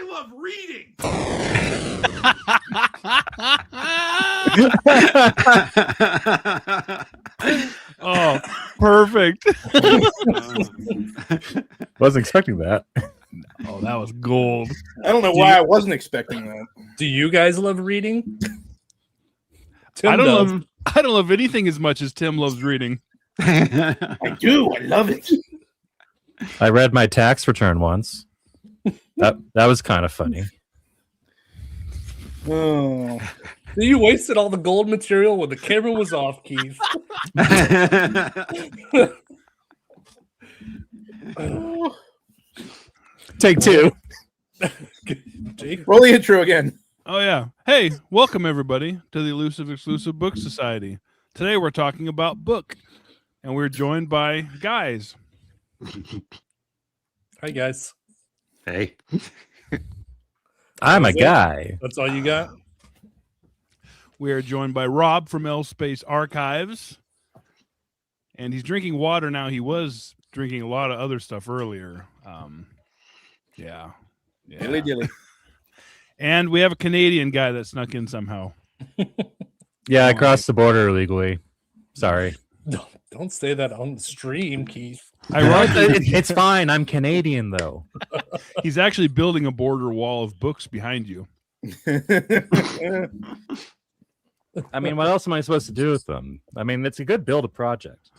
I love reading. Oh, perfect. Wasn't expecting that. Oh, that was gold. I don't know why I wasn't expecting that. Do you guys love reading? I don't love anything as much as Tim loves reading. I do. I love it. I read my tax return once. That was kind of funny. Oh. You wasted all the gold material when the camera was off, Keith. Take two. Jake? Roll the intro again. Oh, yeah. Hey, welcome, everybody, to the Elusive Exclusive Book Society. Today, we're talking about book, and we're joined by guys. Hi, guys. Hey. I'm a guy. That's all you got? We are joined by Rob from spacearchives, and he's drinking water now. He was drinking a lot of other stuff earlier. Yeah. Dilly dilly. And we have a Canadian guy that snuck in somehow. Yeah, I crossed the border illegally. Sorry. Don't say that on the stream, Keith. It's fine. I'm Canadian, though. He's actually building a border wall of books behind you. I mean, what else am I supposed to do with them? I mean, it's a good build a project.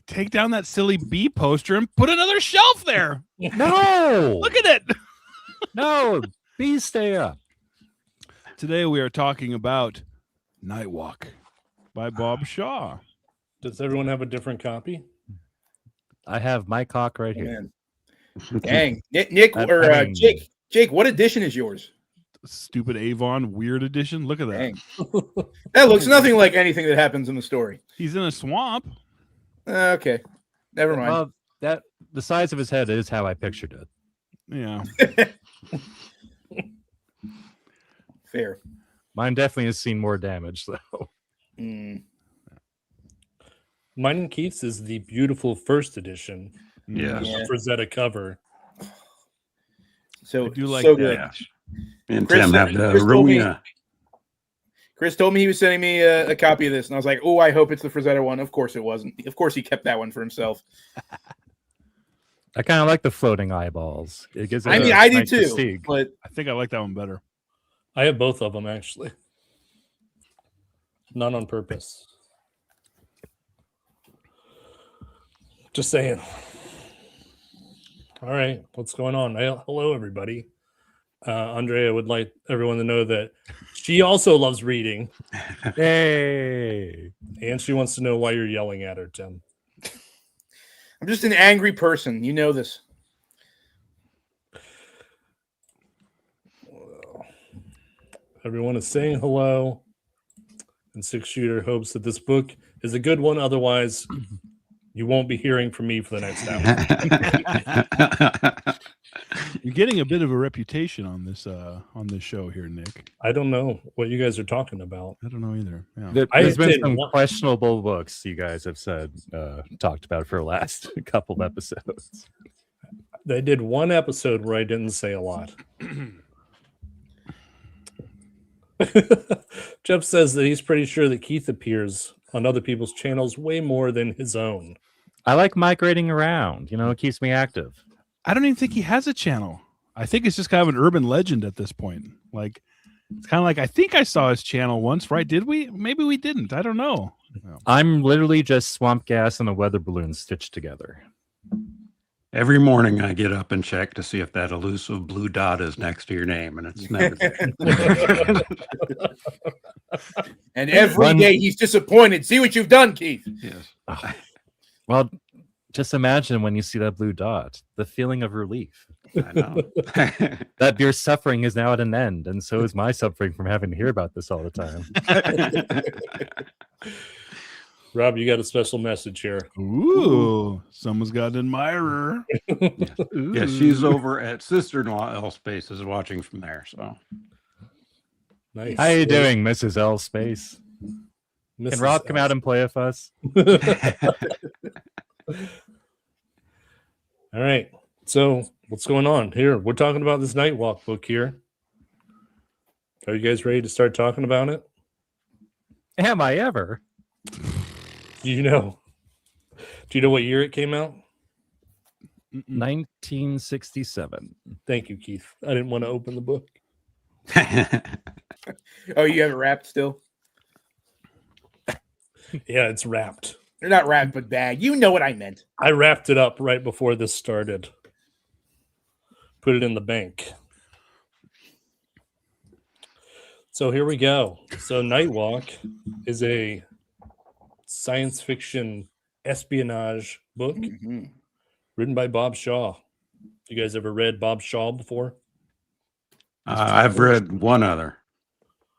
Take down that silly bee poster and put another shelf there. No! Look at it. No! Bees stay up. Today we are talking about Nightwalk by Bob Shaw. Does everyone have a different copy? I have my cock right here. Man. Dang. Nick or Jake, what edition is yours? Stupid Avon Weird Edition. Look at that. Dang. That looks nothing like anything that happens in the story. He's in a swamp. Okay. Never mind. Well, the size of his head is how I pictured it. Yeah. Fair. Mine definitely has seen more damage, though. Mm. Mine and Keith's is the beautiful first edition. Yeah. Yeah. Frazetta cover. So, I do like so that. good. Yeah. And Chris, Tim have the Chris told me- Rowena. Chris told me he was sending me a copy of this, and I was like, "Oh, I hope it's the Frazetta one." Of course, it wasn't. Of course, he kept that one for himself. I kind of like the floating eyeballs. It gives it I mean, a I do nice too. mystique. But I think I like that one better. I have both of them, actually. Not on purpose. Just saying. All right, what's going on? Hello, everybody. Andrea would like everyone to know that she also loves reading, Hey! and she wants to know why you're yelling at her, Tim. I'm just an angry person. You know this. Well, everyone is saying hello, and Six Shooter hopes that this book is a good one. Otherwise, you won't be hearing from me for the next hour. You're getting a bit of a reputation on this show here, Nick. I don't know what you guys are talking about. I don't know either. Yeah. There's been did some one- questionable books you guys have said, talked about for the last couple of episodes. They did one episode where I didn't say a lot. Jeff says that he's pretty sure that Keith appears on other people's channels way more than his own. I like migrating around. You know, it keeps me active. I don't even think he has a channel. I think it's just kind of an urban legend at this point. Like, it's kind of like, I think I saw his channel once, right? Did we? Maybe we didn't. I don't know. I'm literally just swamp gas and a weather balloon stitched together. Every morning I get up and check to see if that elusive blue dot is next to your name, and it's never there. And every day he's disappointed. See what you've done, Keith. Yes. Well, just imagine when you see that blue dot, the feeling of relief. I know. That your suffering is now at an end, and so is my suffering from having to hear about this all the time. Rob, you got a special message here. Ooh, someone's got an admirer. Yeah, she's over at sister-in-law L Spaces watching from there. So Nice. How you doing, Mrs. L Space? Mrs. Can Rob come out and play with us? All right. So, what's going on here? We're talking about this Nightwalk book here. Are you guys ready to start talking about it? Am I ever? Do you know what year it came out? 1967. Thank you, Keith. I didn't want to open the book. Oh, you have it wrapped still? Yeah, it's wrapped. They're not wrapped, but bag. You know what I meant. I wrapped it up right before this started. Put it in the bank. So here we go. So Nightwalk is a science fiction espionage book Mhm. written by Bob Shaw. You guys ever read Bob Shaw before? I've read one other,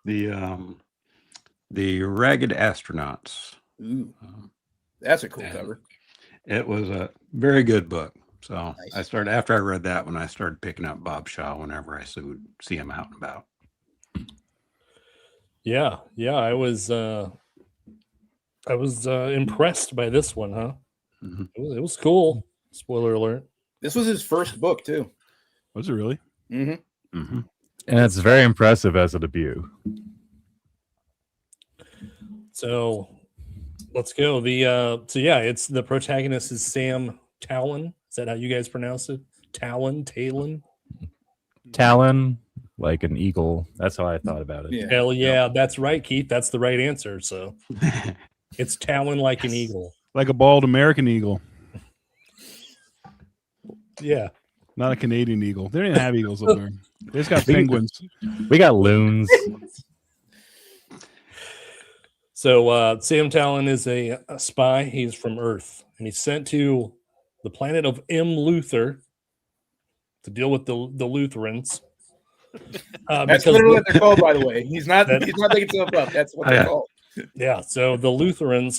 the Ragged Astronauts. Ooh, that's a cool and cover. It was a very good book. So Nice. I started after I read that one. I started picking up Bob Shaw whenever I see him out and about. Yeah. I was impressed by this one, huh? Mhm. It was cool. Spoiler alert. This was his first book too. Was it really? Mm-hmm. Mhm. And it's very impressive as a debut. So let's go. It's the protagonist is Sam Talon. Is that how you guys pronounce it? Talon? Talon, like an eagle. That's how I thought about it. Yeah. Hell yeah, that's right, Keith. That's the right answer. So it's Talon like an eagle. Like a bald American eagle, Yeah. not a Canadian eagle. They don't even have eagles up there. They just got penguins. We got loons. So Sam Talon is a spy. He's from Earth, and he's sent to the planet of M. Luther to deal with the Lutherans. That's because literally what they're called, by the way. He's not That- making stuff up. That's what Oh, they're yeah. called. Yeah, so the Lutherans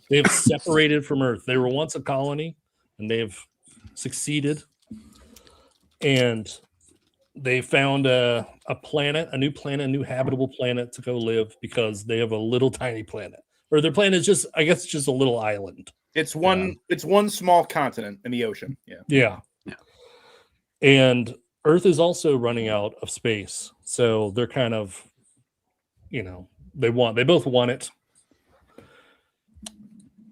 they've separated from Earth. They were once a colony, and they've succeeded. And they found a new habitable planet to go live because they have a little tiny planet. Or their planet is just a little island. It's one small continent in the ocean. Yeah. Yeah. And Earth is also running out of space. So they're kind of, they both want it.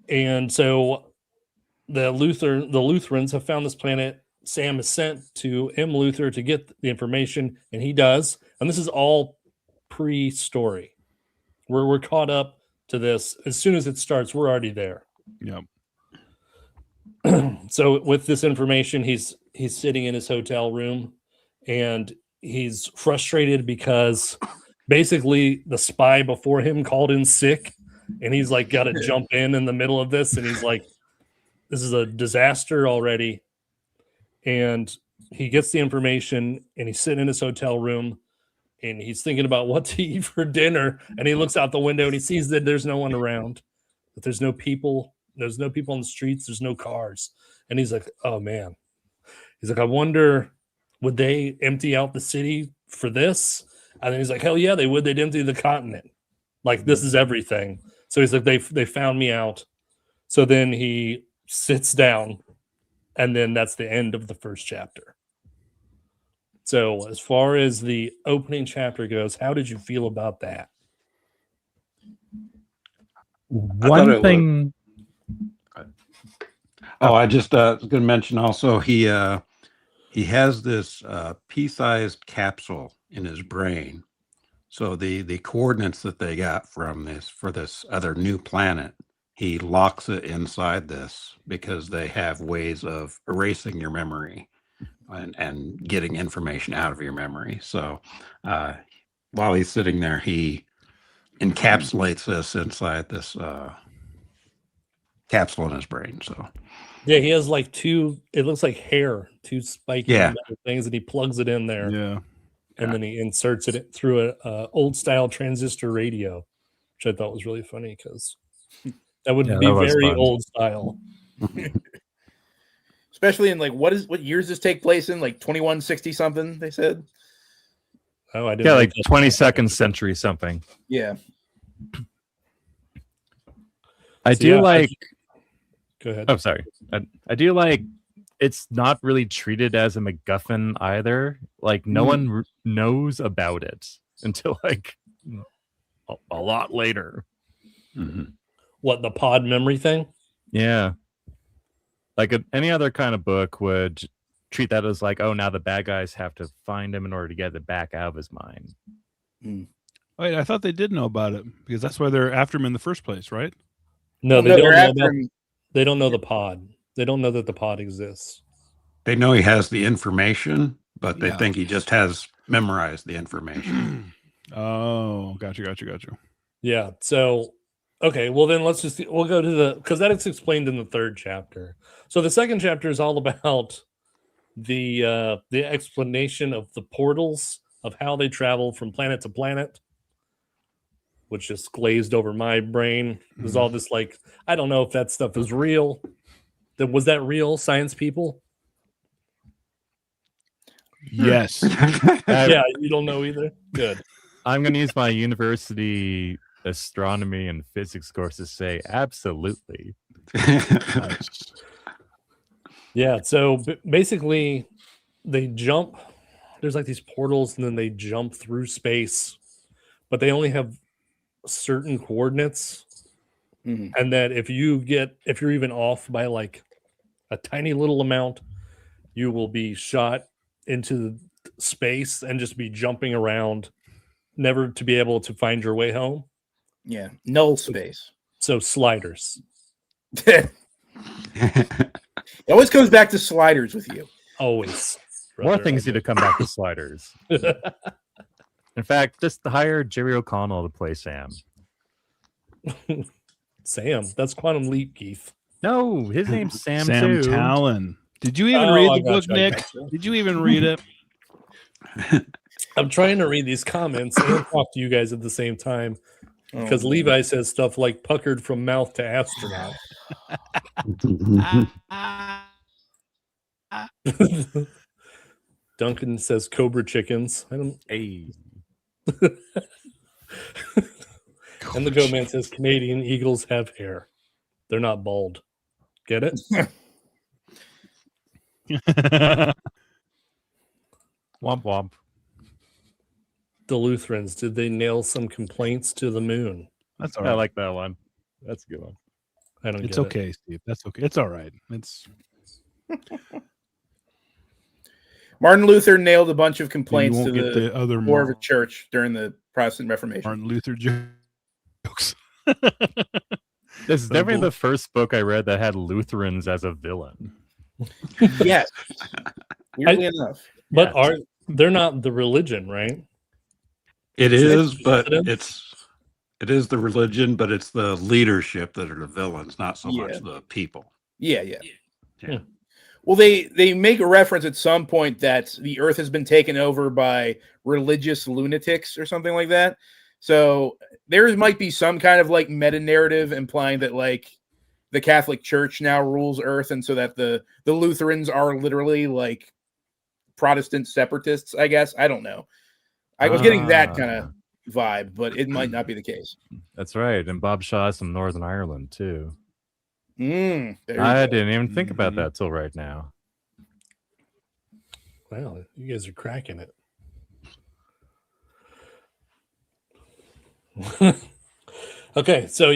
And so the Lutherans have found this planet. Sam is sent to M. Luther to get the information, and he does. And this is all pre-story. We're caught up to this. As soon as it starts, we're already there. Yep. So with this information, he's sitting in his hotel room, and he's frustrated because basically the spy before him called in sick, and he's like got to jump in the middle of this, and he's like, this is a disaster already. And he gets the information, and he's sitting in his hotel room, and he's thinking about what to eat for dinner, and he looks out the window and he sees that there's no one around, that there's no people on the streets, there's no cars. And he's like, oh man. He's like, I wonder, would they empty out the city for this? And then he's like, hell yeah, they would. They'd empty the continent. Like, this is everything. So he's like, they found me out. So then he sits down, and then that's the end of the first chapter. So as far as the opening chapter goes, how did you feel about that? One thing. Oh, I just was going to mention also he has this pea-sized capsule in his brain. So the coordinates that they got for this other new planet, he locks it inside this because they have ways of erasing your memory and getting information out of your memory. So while he's sitting there, he encapsulates this inside this capsule in his brain. So Yeah, he has like it looks like hair, two spiky Yeah. metal things, and he plugs it in there, Yeah. and then he inserts it through a old style transistor radio, which I thought was really funny because that would Yeah, be that was very fun. old style. Especially in like what years does this take place in? Like 2160 something, they said. Oh, I didn't. Yeah, know like that. 22nd century something. Yeah. I So, do yeah, like. Go ahead. Oh, sorry. I do like it's not really treated as a MacGuffin either. Like no one knows about it until like a lot later. Mhm. What, the pod memory thing? Yeah. Like any other kind of book would treat that as like, oh, now the bad guys have to find him in order to get it back out of his mind. Wait, I thought they did know about it because that's why they're after him in the first place, right? No, Well, they no, don't they're know after about, him. they don't know the pod. They don't know that the pod exists. They know he has the information, but they Yeah. think he just has memorized the information. Oh, gotcha. Yeah. So, okay. Well, then we'll go to because that is explained in the third chapter. So the second chapter is all about the explanation of the portals of how they travel from planet to planet, which just glazed over my brain. There's all this like, I don't know if that stuff is real. Was that real, science people? Yes. Yeah, you don't know either. Good. I'm going to use my university astronomy and physics course to say absolutely. Nice. Yeah. So basically, they jump. There's like these portals, and then they jump through space, but they only have certain coordinates. And that if you're even off by like a tiny little amount, you will be shot into space and just be jumping around, never to be able to find your way home. Yeah, null space. So sliders. It always comes back to sliders with you. Always. More things need to come back to sliders. In fact, just hire Jerry O'Connell to play Sam. Sam. That's Quantum Leap, Keith. No, his name's Sam Sam too. Talon. Did you even Oh, read I the book, gotcha, I Nick? gotcha. Did you even read it? I'm trying to read these comments and talk to you guys at the same time because Levi says stuff like puckered from mouth to astronaut. Duncan says cobra chickens. I don't. Hey. And the Goat Man says Canadian eagles have hair. They're not bald. Get it? Womp womp. The Lutherans, did they nail some complaints to the moon? That's all I right. like that one. That's a good one. I don't It's get it. okay, Steve. That's okay. It's all right. It's Martin Luther nailed a bunch of you complaints to won't get the the other floor of a church during the Protestant Reformation. Martin Luther jokes. This is definitely the first book I read that had Lutherans as a villain. Yes. Weirdly enough. But Yeah. they're not the religion, right? It Is is, that but coincidence? it is the religion, but it's the leadership that are the villains, not so Yeah. much the people. Yeah. Yeah. Well, they make a reference at some point that the earth has been taken over by religious lunatics or something like that. So there might be some kind of like meta narrative implying that like the Catholic Church now rules earth, and so that the Lutherans are literally like Protestant separatists, I guess. I don't know. I was getting that kind of vibe, but it might not be the case. That's right. And Bob Shaw's from Northern Ireland too. There you I go. didn't even think about that till right now. Wow, you guys are cracking it. Okay, so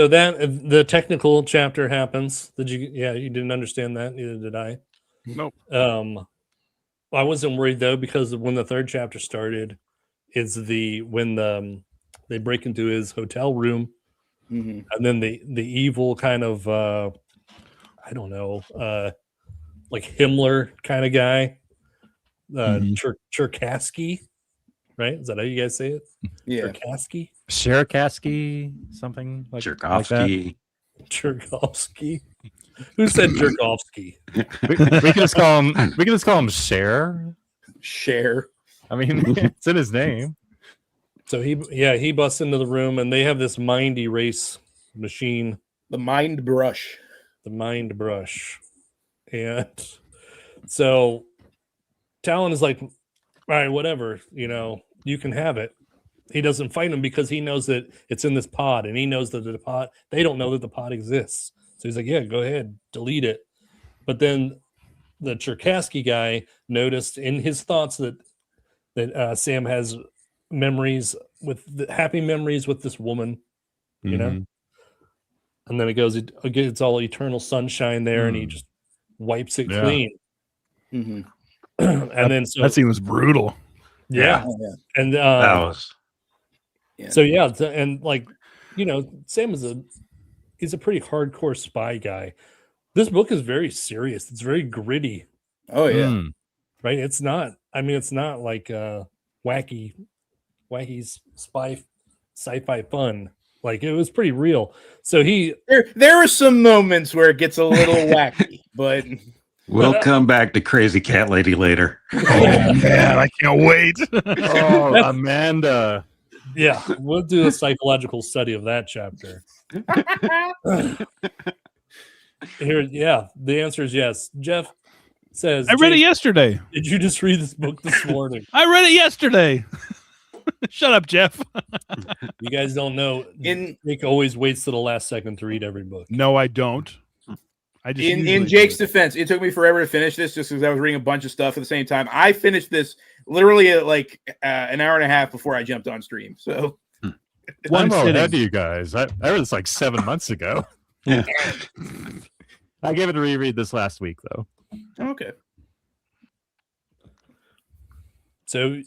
that the technical chapter happens. Did you? Yeah, you didn't understand that. Neither did I. Nope. I wasn't worried though because when the third chapter started, it's when they break into his hotel room, and then the evil kind of I don't know, like Himmler kind of guy, Cherkasky, right? Is that how you guys say it? Yeah. Cherkasky. Sherakaski, something like that. Tchaikovsky. Jerkovsky. Who said Jerkovsky? We can just call him. We can just call him Cher. Share. I mean, it's in his name. So he busts into the room and they have this mind erase machine, The mind brush. the mind brush, and so Talon is like, all right, whatever, you can have it. He doesn't fight him because he knows that it's in this pod, and he knows that the pod. They don't know that the pod exists. So he's like, yeah, go ahead, delete it. But then the Cherkasky guy noticed in his thoughts that Sam has memories happy memories with this woman, you know, Mhm. and then it gets all eternal sunshine there, and he just wipes it Yeah. clean. Mm-hmm. And then That scene was brutal. yeah, Oh, yeah. and That was so yeah, and like, you know, Sam he's a pretty hardcore spy guy. This book is very serious. It's very gritty, Oh yeah. Mm. right? It's not. I mean, it's not like wacky sci-fi fun. Like, it was pretty real. So There are some moments where it gets a little wacky, but We'll come back to Crazy Cat Lady later. Oh man, I can't wait. Oh, Amanda. yeah, we'll do a psychological study of that chapter. Here, yeah, the answer is yes. Jeff says, I read it "Jake, yesterday. did you just read this book this morning?" I read it yesterday. Shut up, Jeff. You guys don't know. Jake always waits to the last second to read every book. No, I don't. I just in usually Jake's do. defense, it took me forever to finish this just because I was reading a bunch of stuff at the same time. I finished this literally at like an hour and a half before I jumped on stream. So One I'm all sitting. ahead of you guys. I read this like 7 months ago. Yeah. I gave it a reread this last week, though. okay. So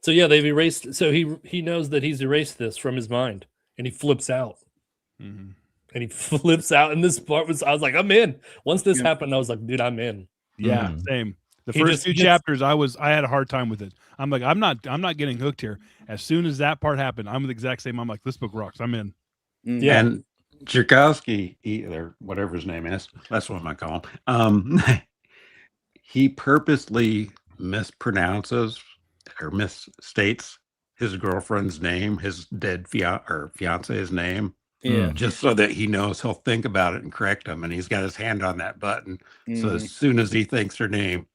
yeah, they've erased. So he knows that he's erased this from his mind, and he flips out. Mhm. And he flips out. And this part I was like, I'm in. Once this Yeah. happened, I was like, dude, I'm in. Yeah, Mhm. same. The He first just few gets- chapters, I had a hard time with it. I'm like, I'm not getting hooked here. As soon as that part happened, I'm the exact same. I'm like, this book rocks. I'm in. Yeah. And Tchaikovsky, or whatever his name is, that's what I call him. He purposely mispronounces or misstates his girlfriend's name, his dead fiance's name, Yeah. just so that he knows he'll think about it and correct him. And he's got his hand on that button. So Mhm. as soon as he thinks her name,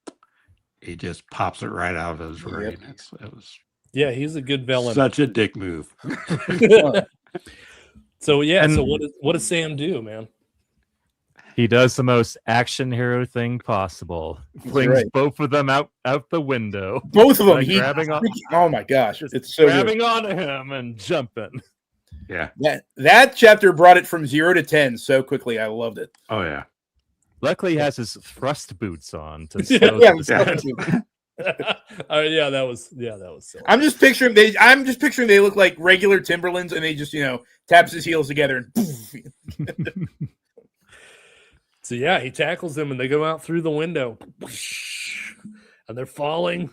he just pops it right out of his Yep. brain. It was Yeah, he's a good villain. such a dick move. So yeah, And- so what does Sam do, man? He does the most action hero thing possible. Flings right. both of them out the window. Both of them. Like He, grabbing on- oh my gosh, it's so good. grabbing onto him and jumping. Yeah. That chapter brought it from 0 to 10 so quickly. I loved it. Oh, yeah. Luckily, he has his thrust boots on to Yeah, slow Yeah, the Yeah, yeah, that was silly. I'm just picturing they look like regular Timberlands, and they just taps his heels together and poof. So yeah, he tackles them and they go out through the window. And they're falling.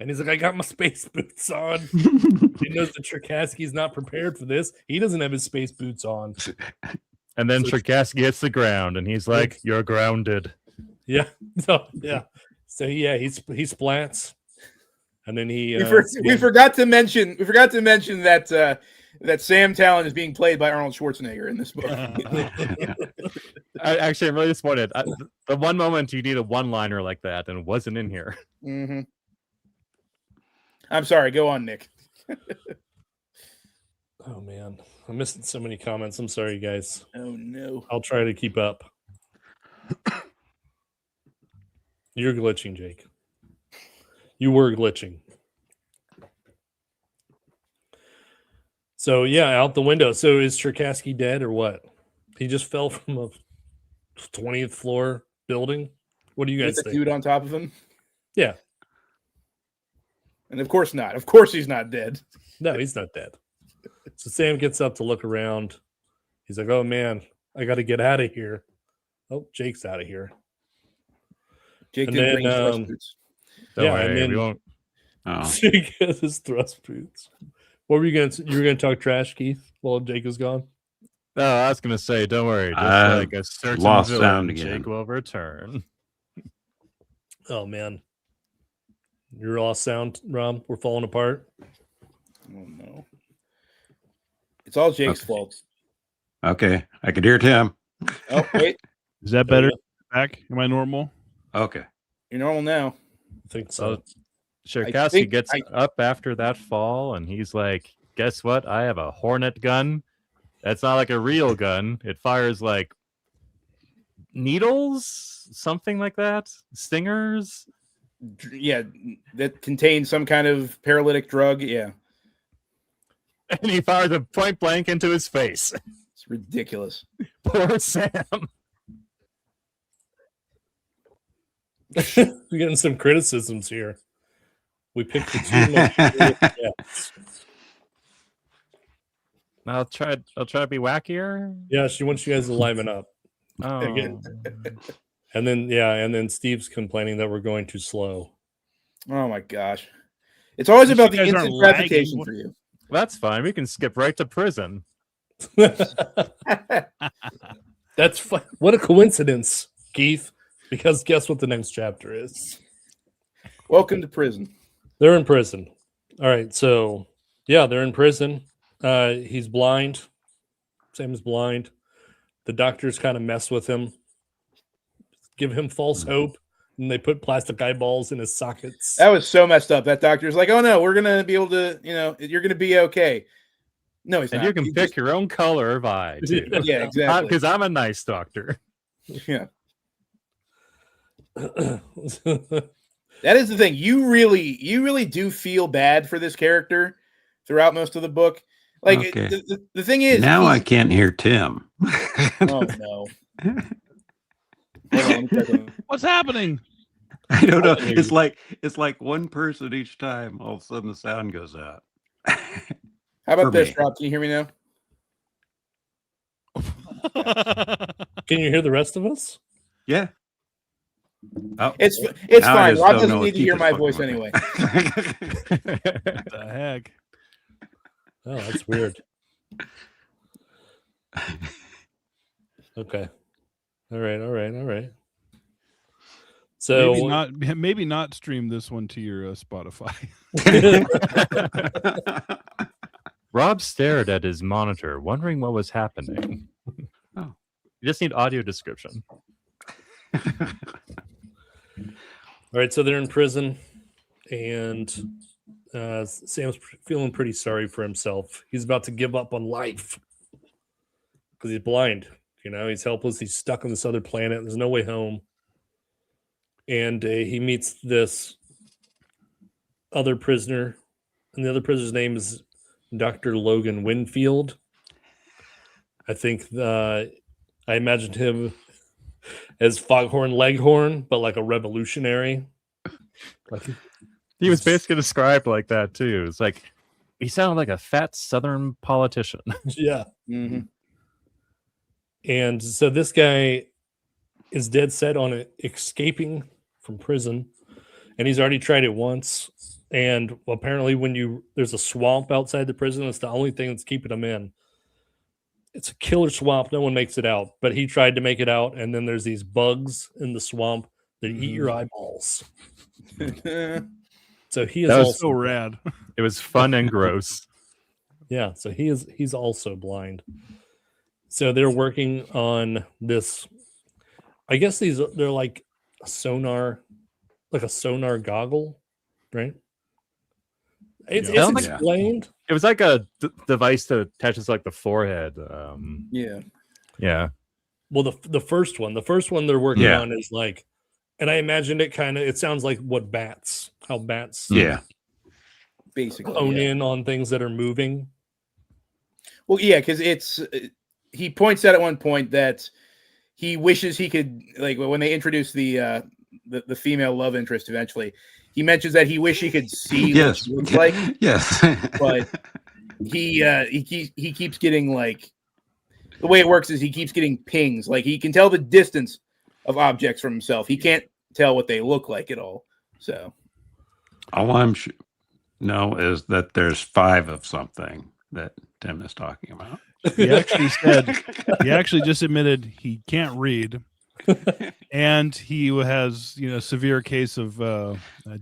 And he's like, I got my space boots on. He knows that Cherkasky's not prepared for this. He doesn't have his space boots on. And then So- Cherkasky hits the ground and he's like, "You're grounded." Yeah. So yeah. So yeah, he splats. And then he We forgot to mention that Sam Talon is being played by Arnold Schwarzenegger in this book. Actually, I'm really disappointed. The one moment you need a one-liner like that and it wasn't in here. Mm-hmm. I'm sorry. Go on, Nick. Oh man. I'm missing so many comments. I'm sorry, guys. Oh no. I'll try to keep up. You're glitching, Jake. You were glitching. So yeah, out the window. So is Cherkasky dead or what? He just fell from a 20th floor building. What do you guys With the think? dude on top of him. Yeah. And of course not. Of course he's not dead. No, he's not dead. So Sam gets up to look around. He's like, "Oh man, I got to get out of here." Oh, Jake's out of here. Jake And didn't bring his then, thrust boots. Don't Yeah, worry, and then- we won't. Oh. Jake has his thrust boots. What were you gonna talk trash, Keith, while Jake is gone? No, I was gonna say, don't worry. Just like a certain lost villain, sound again. Jake will return. Oh man, you're all sound, Rom. We're falling apart. Oh no. It's all Jake's Okay. fault. Okay. I could hear Tim. Oh, wait. Is that better? Back? Am I normal? Okay. You're normal now. I think so. Cherkasky think gets up after that fall and he's like, "Guess what? I have a Hornet gun. That's not like a real gun. It fires like needles, something like that, stingers. Yeah, that contains some kind of paralytic drug. Yeah, And he fired a point blank into his face. it's ridiculous. Poor Sam. We're getting some criticisms here. We picked the two most deaths. I'll try to be wackier. Yeah, she wants you guys to liven up. Oh. And then Steve's complaining that we're going too slow. Oh my gosh, it's always You about the guys aren't instant lagging. gratification for you. That's fine. We can skip right to prison. That's fun. What a coincidence, Keith. Because guess what the next chapter is? Welcome to prison. They're in prison. All right, so yeah, they're in prison. He's blind. Sam is blind. The doctors kind of mess with him, give him false hope, and they put plastic eyeballs in his sockets. That was so messed up. That doctor's like, "Oh no, we're gonna be able to, you're gonna be okay." No, he's And not. you can He pick just- your own color of eye. Too. Yeah, exactly. Because I'm a nice doctor. Yeah, that is the thing. You really do feel bad for this character throughout most of the book. Like Okay. the thing is, Now I can't hear Tim. Oh no. Hold on, let me check on- What's happening? I don't know. I can hear It's you. like one person each time. All of a sudden, the sound goes out. How about For this, me. Rob? Can you hear me now? Can you hear the rest of us? Yeah. Oh, It's now I fine. just Rob don't doesn't know need if to hear Keith is my fucking voice with me. anyway. What the heck? Oh, that's weird. Okay. All right. So Maybe not stream this one to your Spotify. Rob stared at his monitor, wondering what was happening. Oh. You just need audio description. All right, so they're in prison, and Sam's feeling pretty sorry for himself. He's about to give up on life because he's blind. He's helpless. He's stuck on this other planet. There's no way home. And he meets this other prisoner, and the other prisoner's name is Dr. Logan Winfield. I think I imagined him as Foghorn Leghorn, but like a revolutionary. He was basically described like that too. It's like he sounded like a fat Southern politician. Yeah. Mm-hmm. And so this guy is dead set on escaping from prison, and he's already tried it once. And apparently, there's a swamp outside the prison, it's the only thing that's keeping him in. It's a killer swamp. No one makes it out, but he tried to make it out. And then there's these bugs in the swamp that eat your eyeballs. So he is That was also So rad. It was fun and gross. Yeah, so he's also blind. So they're working on this. I guess they're like a sonar goggle, right? It's Yeah. Sounds like- explained. It was like a device that attaches like the forehead. Yeah. Yeah. Well, the first one they're working Yeah. on is like, and I imagined it sounds like how bats Yeah. Basically. hone yeah. in on things that are moving. Well, yeah, because he points out at one point that he wishes he could, like, when they introduce the female love interest eventually, he mentions that he wished he could see what Yes. she looks like, Yes. but he keeps getting, like, the way it works is he keeps getting pings. Like, he can tell the distance of objects from himself. He can't tell what they look like at all. So All I'm know is that there's 5 of something that Tim is talking about. He actually just admitted he can't read, and he has severe case of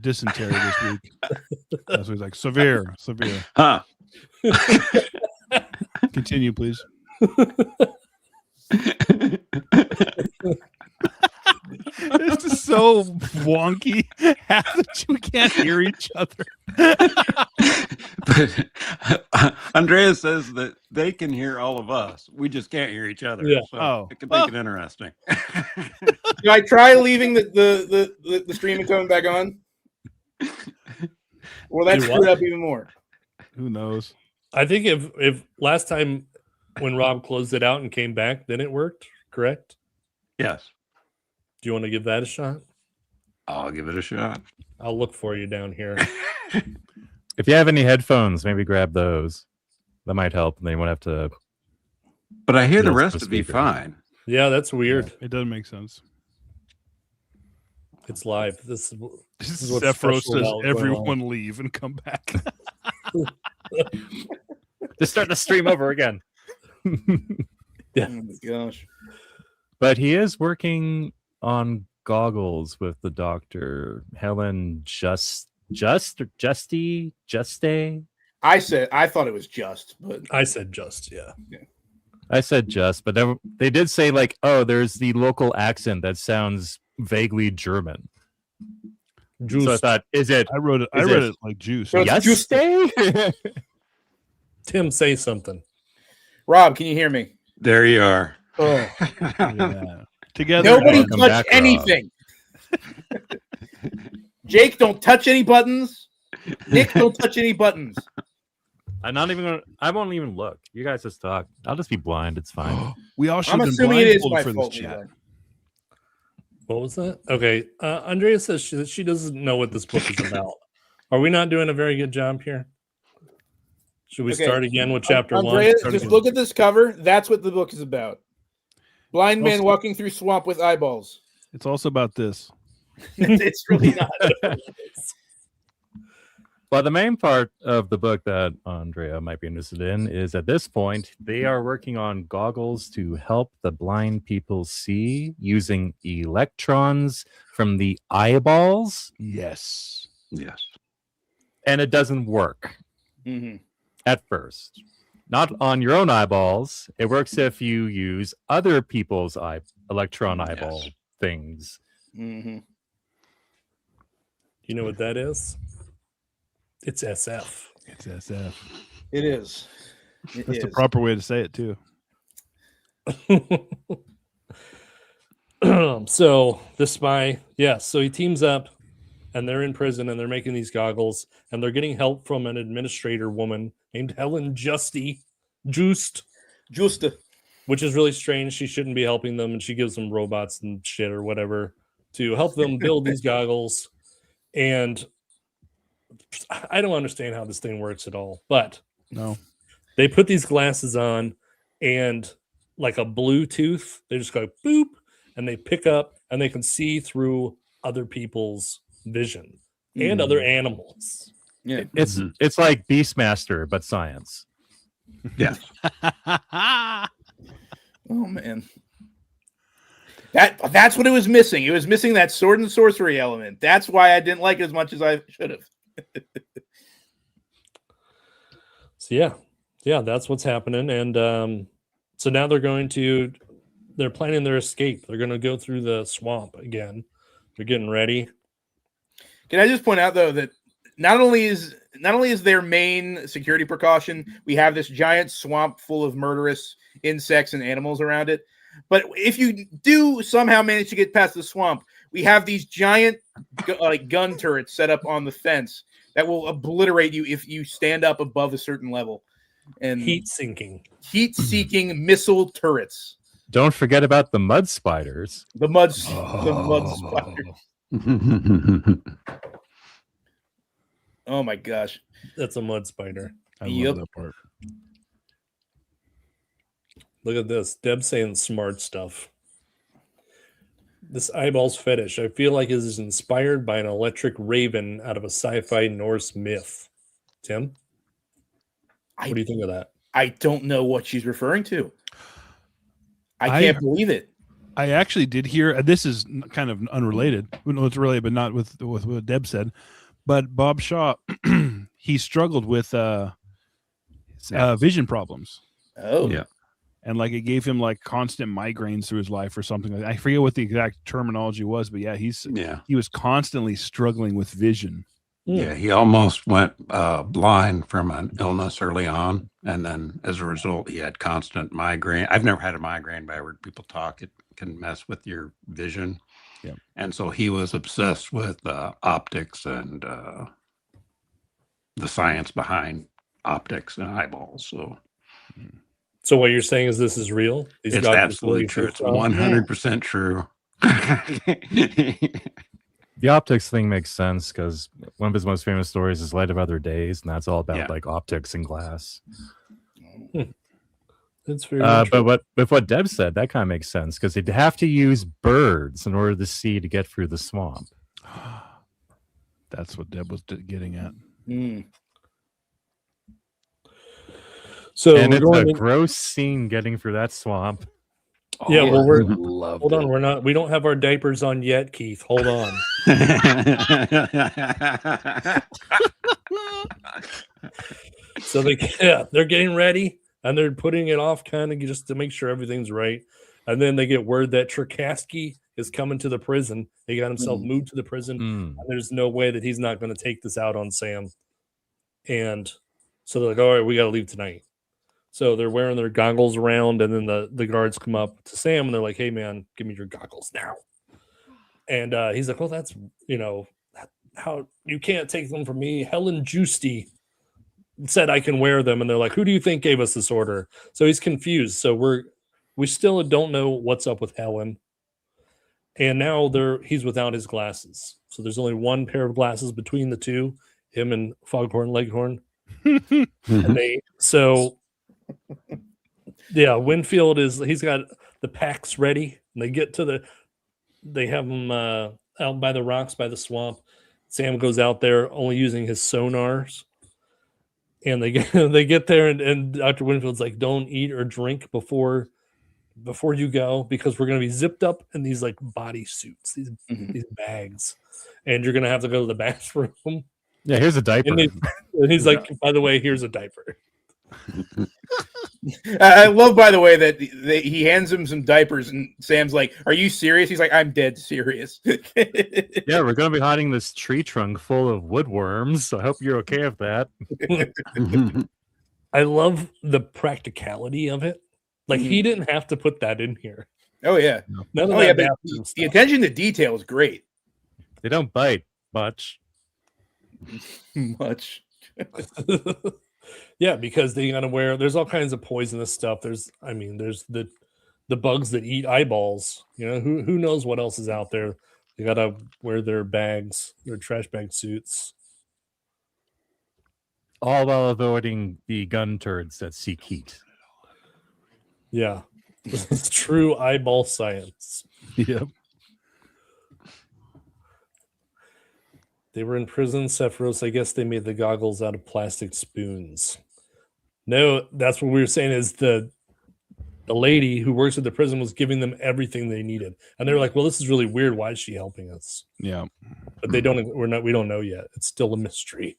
dysentery this week. That's what he's like, severe. Huh. Continue, please. This is so wonky. Half that you can't hear each other. Andreas says that they can hear all of us. We just can't hear each other. Yeah. So Oh. it could make it interesting. Do I try leaving the stream and coming back on? Well, that Do screwed what? up even more. Who knows? I think if last time when Rob closed it out and came back, then it worked, correct? Yes. Do you want to give that a shot? I'll give it a shot. I'll look for you down here. If you have any headphones, maybe grab those. That might help. Then you won't have to. But I hear the Yes, rest the to be speaker. fine. Yeah, that's weird. It doesn't make sense. It's live. This is what's Zephyro special says about going everyone leave and come back. Just start the stream over again. Yeah. Oh my gosh. But he is working on goggles with the doctor, Helen Juste. I thought it was just, but I said just, yeah. I said just, but they did say like, oh, there's the local accent that sounds vaguely German. So I Just. thought, is it I read it like juice. So it's just- Juste? Tim, say something. Rob, can you hear me? There you are. Oh, Yeah. Together. nobody Welcome touch back, Rob. anything. Jake, don't touch any buttons. Nick, don't touch any buttons. I'm not even gonna. I won't even look. You guys just talk. I'll just be blind. It's fine. We all should I'm have been assuming it is blindfolded my for this fault. chat. Levi. What was that? Okay. Andrea says she doesn't know what this book is about. Are we not doing a very good job here? Should we Okay. start again with chapter Andrea, one? just look at this cover. That's what the book is about. Blind man Also- walking through swamp with eyeballs. It's also about this. It's really not. Well, the main part of the book that Andrea might be interested in is at this point, they are working on goggles to help the blind people see using electrons from the eyeballs, Yes. Yes. and it doesn't work Mhm. at first. Not on your own eyeballs. It works if you use other people's electron eyeball Yes. things. Mhm. You know what that is? It's SF. It's SF. It is. It That's the is. proper way to say it too. So the spy, so he teams up and they're in prison and they're making these goggles and they're getting help from an administrator woman named Helen Just, Just. which is really strange. She shouldn't be helping them, and she gives them robots and shit or whatever to help them build these goggles. And I don't understand how this thing works at all, but No. they put these glasses on and like a Bluetooth, they just go boop and they pick up and they can see through other people's vision and other animals. Yeah. It's like Beastmaster, but science. Yes. Oh man. That's what it was missing. It was missing that sword and sorcery element. That's why I didn't like it as much as I should have. So yeah, that's what's happening. And so now they're planning their escape. They're going to go through the swamp again. They're getting ready. Can I just point out though that not only is their main security precaution, we have this giant swamp full of murderous insects and animals around it. But if you do somehow manage to get past the swamp, we have these giant gun turrets set up on the fence that will obliterate you if you stand up above a certain level. And Heat-seeking missile turrets. Don't forget about the mud spiders. The mud spider. Oh my gosh. That's a mud spider. I Yep. love that part. Look at this. Deb saying smart stuff. This eyeballs fetish, I feel like, is inspired by an electric raven out of a sci-fi Norse myth. Tim? What do you think of that? I don't know what she's referring to. I I- can't believe it. I actually did hear. This is kind of unrelated. Well, it's related, but not with what Deb said. But Bob Shaw, he struggled with vision problems, Oh, Yeah. and like it gave him like constant migraines through his life or something like that. I forget what the exact terminology was, but yeah, he was constantly struggling with vision. Yeah, he almost went blind from an illness early on, and then as a result, he had constant migraine. I've never had a migraine, but I heard people talk it can mess with your vision. Yeah. And so he was obsessed with optics and the science behind optics and eyeballs. So what you're saying is this is real? These It's goggles absolutely really true. do It's stuff? 100% true. The optics thing makes sense because one of his most famous stories is Light of Other Days, and that's all about Yeah. like optics and glass. It's very But what Deb said, that kind of makes sense because he'd have to use birds in order to see to get through the swamp. That's what Deb was getting at. So And we're it's a going in, gross scene getting through that swamp. Yeah, well, we're loved hold on, we don't have our diapers on yet, Keith. Hold on. So they're getting ready and they're putting it off kind of just to make sure everything's right. And then they get word that Cherkasky is coming to the prison. He got himself moved to the prison. Mm. And there's no way that he's not going to take this out on Sam. And so they're like, all right, we got to leave tonight. So they're wearing their goggles around, and then the guards come up to Sam and they're like, hey, man, give me your goggles now. And he's like, well, that's, how you can't take them from me. Helen Giusti said I can wear them. And they're like, who do you think gave us this order? So he's confused. So we still don't know what's up with Helen. And now he's without his glasses. So there's only one pair of glasses between the two, him and Foghorn Leghorn. Winfield he's got the packs ready. And they have him out by the rocks by the swamp. Sam goes out there only using his sonars. And they get there and Dr. Winfield's like, don't eat or drink before you go, because we're going to be zipped up in these like body suits, these bags, and you're going to have to go to the bathroom. Yeah, here's a diaper. And he's like, by the way, here's a diaper. I love, by the way, that he hands him some diapers, and Sam's like, "Are you serious?" He's like, "I'm dead serious." Yeah, we're going to be hiding this tree trunk full of woodworms. So I hope you're okay with that. I love the practicality of it. Like he didn't have to put that in here. Oh yeah, None of oh yeah. that But the attention to detail is great. They don't bite much. Much. Yeah, because they gotta wear. There's all kinds of poisonous stuff. There's the bugs that eat eyeballs. Who knows what else is out there. They gotta wear their trash bag suits. All while avoiding the gun turds that seek heat. Yeah, it's true eyeball science. Yep. They were in prison, Sephiroth. I guess they made the goggles out of plastic spoons. No, that's what we were saying is the lady who works at the prison was giving them everything they needed. And they're like, well, this is really weird. Why is she helping us? Yeah. But we don't know yet. It's still a mystery.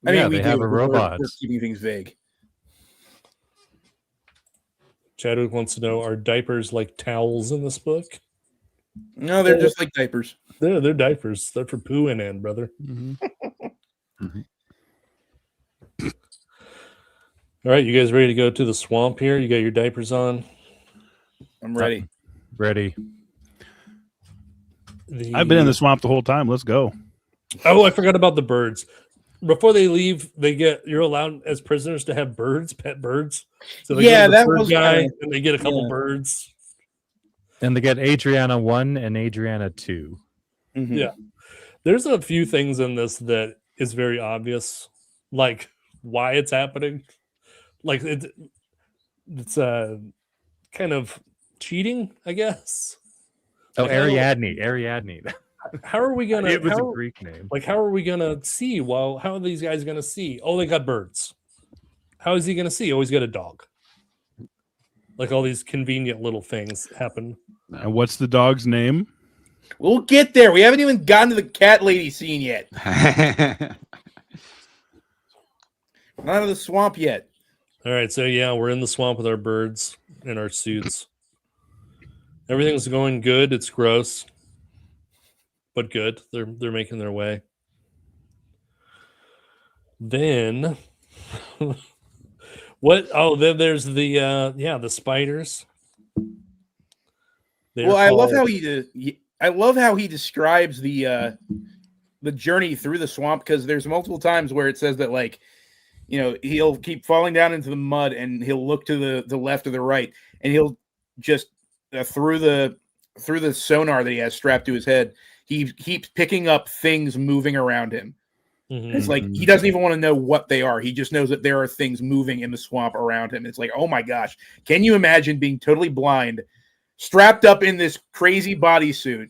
I mean, they have a robot. We're keeping things vague. Chadwick wants to know, are diapers like towels in this book? No, they're just like diapers. They're diapers. They're for pooing in, brother. All right, you guys ready to go to the swamp here? You got your diapers on? I'm ready. Ready. I've been in the swamp the whole time. Let's go. Oh, I forgot about the birds. Before they leave, you're allowed as prisoners to have birds, pet birds. So they Yeah, go to the that bird was guy, kinda- and they get a couple birds. And they get Adriana 1 and Adriana 2. Mhm. Yeah. There's a few things in this that is very obvious, like why it's happening. Like it's kind of cheating, I guess. Oh, Like, I don't- Ariadne. How are we gonna? It was how, a Greek name. Like, how are we gonna see? Well, how are these guys gonna see? Oh, they got birds. How is he gonna see? Oh, he's got a dog. Like all these convenient little things happen. And what's the dog's name? We'll get there. We haven't even gotten to the cat lady scene yet. Not out of the swamp yet. All right, so yeah, we're in the swamp with our birds in our suits. Everything's going good. It's gross, but good. They're making their way. Then what? Oh, then there's the spiders. They're Well, I love called- how he describes the journey through the swamp, because there's multiple times where it says that, like, you know, he'll keep falling down into the mud and he'll look to the left or the right, and he'll just through the sonar that he has strapped to his head, he keeps picking up things moving around him. Mhm. It's like he doesn't even want to know what they are. He just knows that there are things moving in the swamp around him. It's like, oh my gosh, can you imagine being totally blind, strapped up in this crazy bodysuit,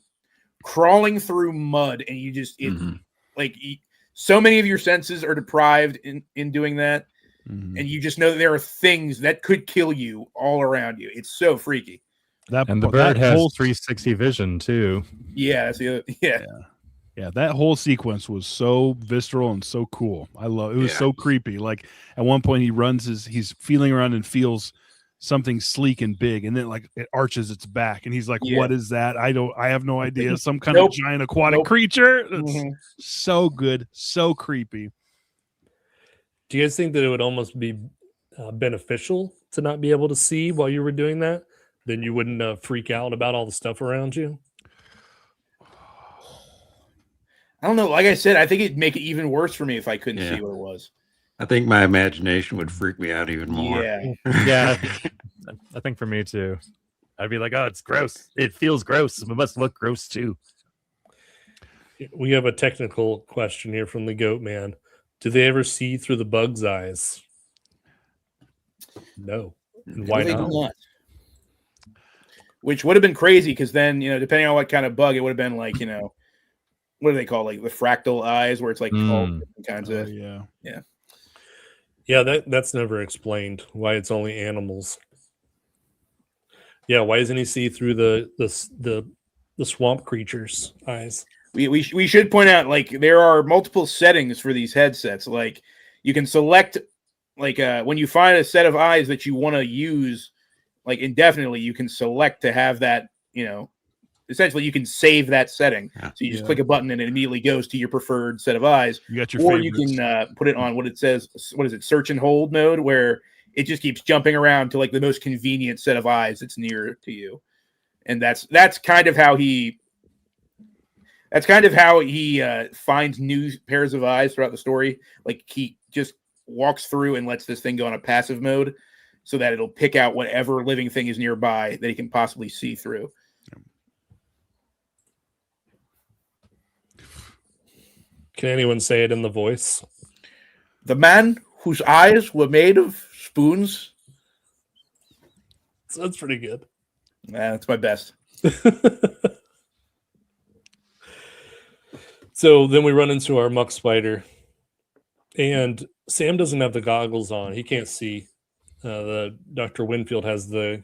crawling through mud, and you just so many of your senses are deprived in doing that, and you just know that there are things that could kill you all around you. It's so freaky. And the bird has 360 vision too. Yeah, that's the other, Yeah, that whole sequence was so visceral and so cool. I love it. Was so creepy. Like at one point he's feeling around and feels something sleek and big, and then like it arches its back, and he's like, what is that? I have no idea. Some kind of giant aquatic creature. It's so good, so creepy. Do you guys think that it would almost be beneficial to not be able to see while you were doing that? Then you wouldn't freak out about all the stuff around you? I don't know. Like I said, I think it'd make it even worse for me if I couldn't see what it was. I think my imagination would freak me out even more. Yeah, I think for me too. I'd be like, oh, it's gross. It feels gross. It must look gross too. We have a technical question here from the Goat Man. Do they ever see through the bug's eyes? No. And why They do not? not. Which would have been crazy, because then, you know, depending on what kind of bug, it would have been like, you know, what do they call, like the fractal eyes, where it's like all different kinds of that's never explained why it's only animals. Yeah, why doesn't he see through the swamp creature's eyes? We should point out, like, there are multiple settings for these headsets. Like, you can select, like, when you find a set of eyes that you want to use, like, indefinitely, you can select to have that, you know, essentially you can save that setting. So you just click a button and it immediately goes to your preferred set of eyes. You got your or favorites. You can put it on what it says, what is it, search and hold mode, where it just keeps jumping around to like the most convenient set of eyes that's near to you. And that's kind of how he finds new pairs of eyes throughout the story. Like, he just walks through and lets this thing go on a passive mode so that it'll pick out whatever living thing is nearby that he can possibly see through. Can anyone say it in the voice? The man whose eyes were made of spoons. That's pretty good. That's my best. So then we run into our muck spider, and Sam doesn't have the goggles on. He can't see. The Dr. Winfield has the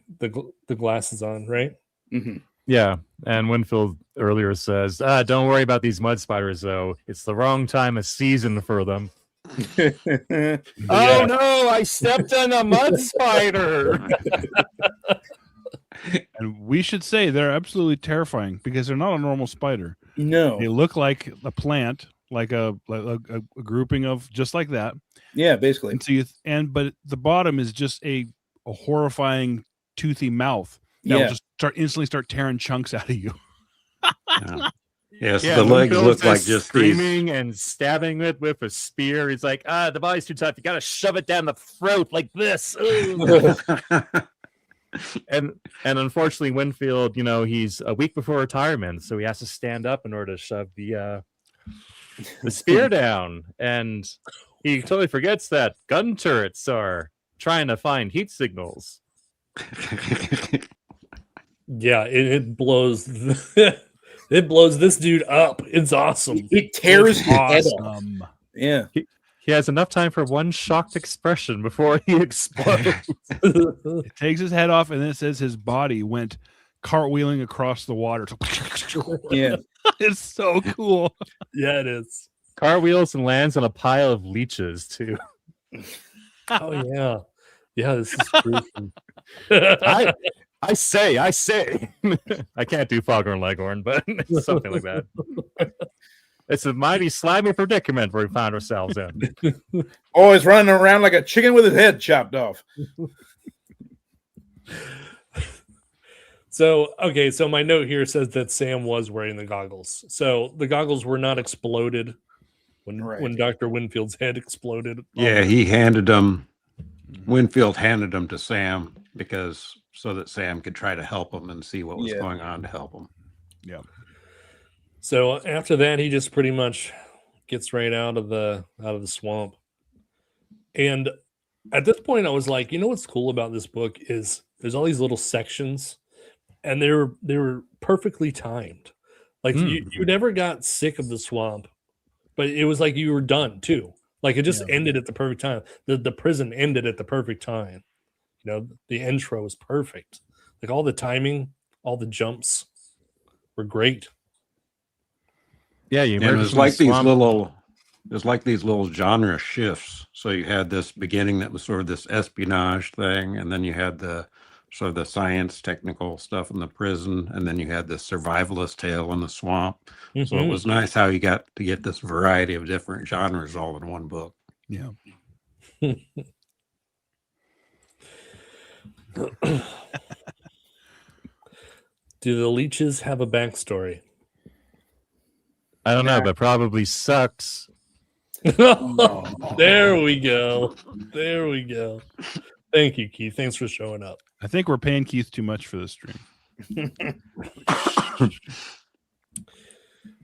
glasses on, right? Mm-hmm. Yeah, and Winfield earlier says, don't worry about these mud spiders, though. It's the wrong time of season for them. Oh, no, I stepped on a mud spider. And we should say they're absolutely terrifying because they're not a normal spider. No. They look like a plant, like a grouping of just like that. Yeah, basically. And so but the bottom is just a horrifying toothy mouth that will just instantly start tearing chunks out of you. Yes, the legs look like just screaming and stabbing it with a spear. He's like, the body's too tough. You got to shove it down the throat like this. and unfortunately, Winfield, you know, he's a week before retirement, so he has to stand up in order to shove the spear down. And he totally forgets that gun turrets are trying to find heat signals. Yeah, it blows. It blows this dude up. It's awesome. It tears his head off. Yeah. He has enough time for one shocked expression before he explodes. It takes his head off, and then it says his body went cartwheeling across the water. Yeah. It's so cool. Yeah, it is. Cartwheels and lands on a pile of leeches, too. Oh, yeah. Yeah, this is gruesome. I say. I can't do Foghorn Leghorn, but something like that. It's a mighty slimy predicament we found ourselves in. Always running around like a chicken with his head chopped off. So my note here says that Sam was wearing the goggles. So the goggles were not exploded when Dr. Winfield's head exploded. Yeah, he handed them. Winfield handed them to Sam so that Sam could try to help him and see what was going on to help him. Yeah. So after that, he just pretty much gets right out of the swamp. And at this point, I was like, you know what's cool about this book is there's all these little sections, and they were perfectly timed. Like you never got sick of the swamp, but it was like you were done too. Like it just ended at the perfect time. The prison ended at the perfect time. You know, the intro was perfect. Like all the timing, all the jumps were great. Yeah, And it was like these little genre shifts. So you had this beginning that was sort of this espionage thing, and then you had the sort of the science technical stuff in the prison, and then you had this survivalist tale in the swamp. So it was nice how you got to get this variety of different genres all in one book. Yeah. Do the leeches have a backstory? I don't know, but probably sucks. There we go. There we go. Thank you, Keith. Thanks for showing up. I think we're paying Keith too much for this stream.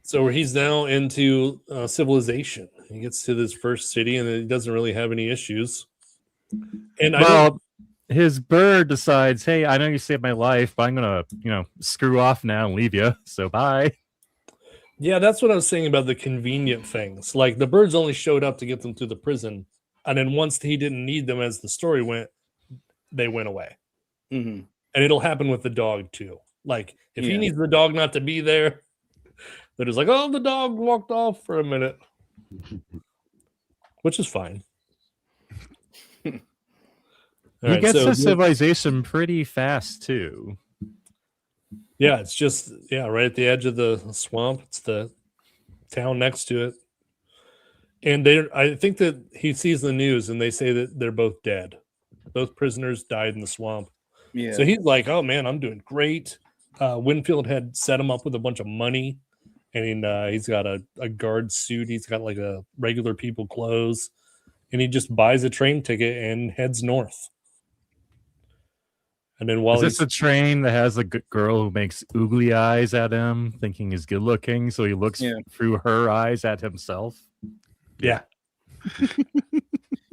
So he's now into civilization. He gets to this first city, and he doesn't really have any issues. And his bird decides, hey, I know you saved my life, but I'm gonna, screw off now and leave you. So bye. Yeah, that's what I was saying about the convenient things. Like the birds only showed up to get them to the prison, and then once he didn't need them, as the story went, they went away. Mm-hmm. And it'll happen with the dog too. Like if he needs the dog not to be there, they're just like, oh, the dog walked off for a minute, which is fine. He gets to civilization pretty fast too. Yeah, it's just right at the edge of the swamp. It's the town next to it. And I think that he sees the news and they say that they're both dead. Both prisoners died in the swamp. Yeah. So he's like, oh man, I'm doing great. Winfield had set him up with a bunch of money, and he's got a guard suit. He's got like a regular people clothes, and he just buys a train ticket and heads north. And then while is this a train that has a girl who makes oogly eyes at him, thinking he's good looking, so he looks through her eyes at himself? Yeah.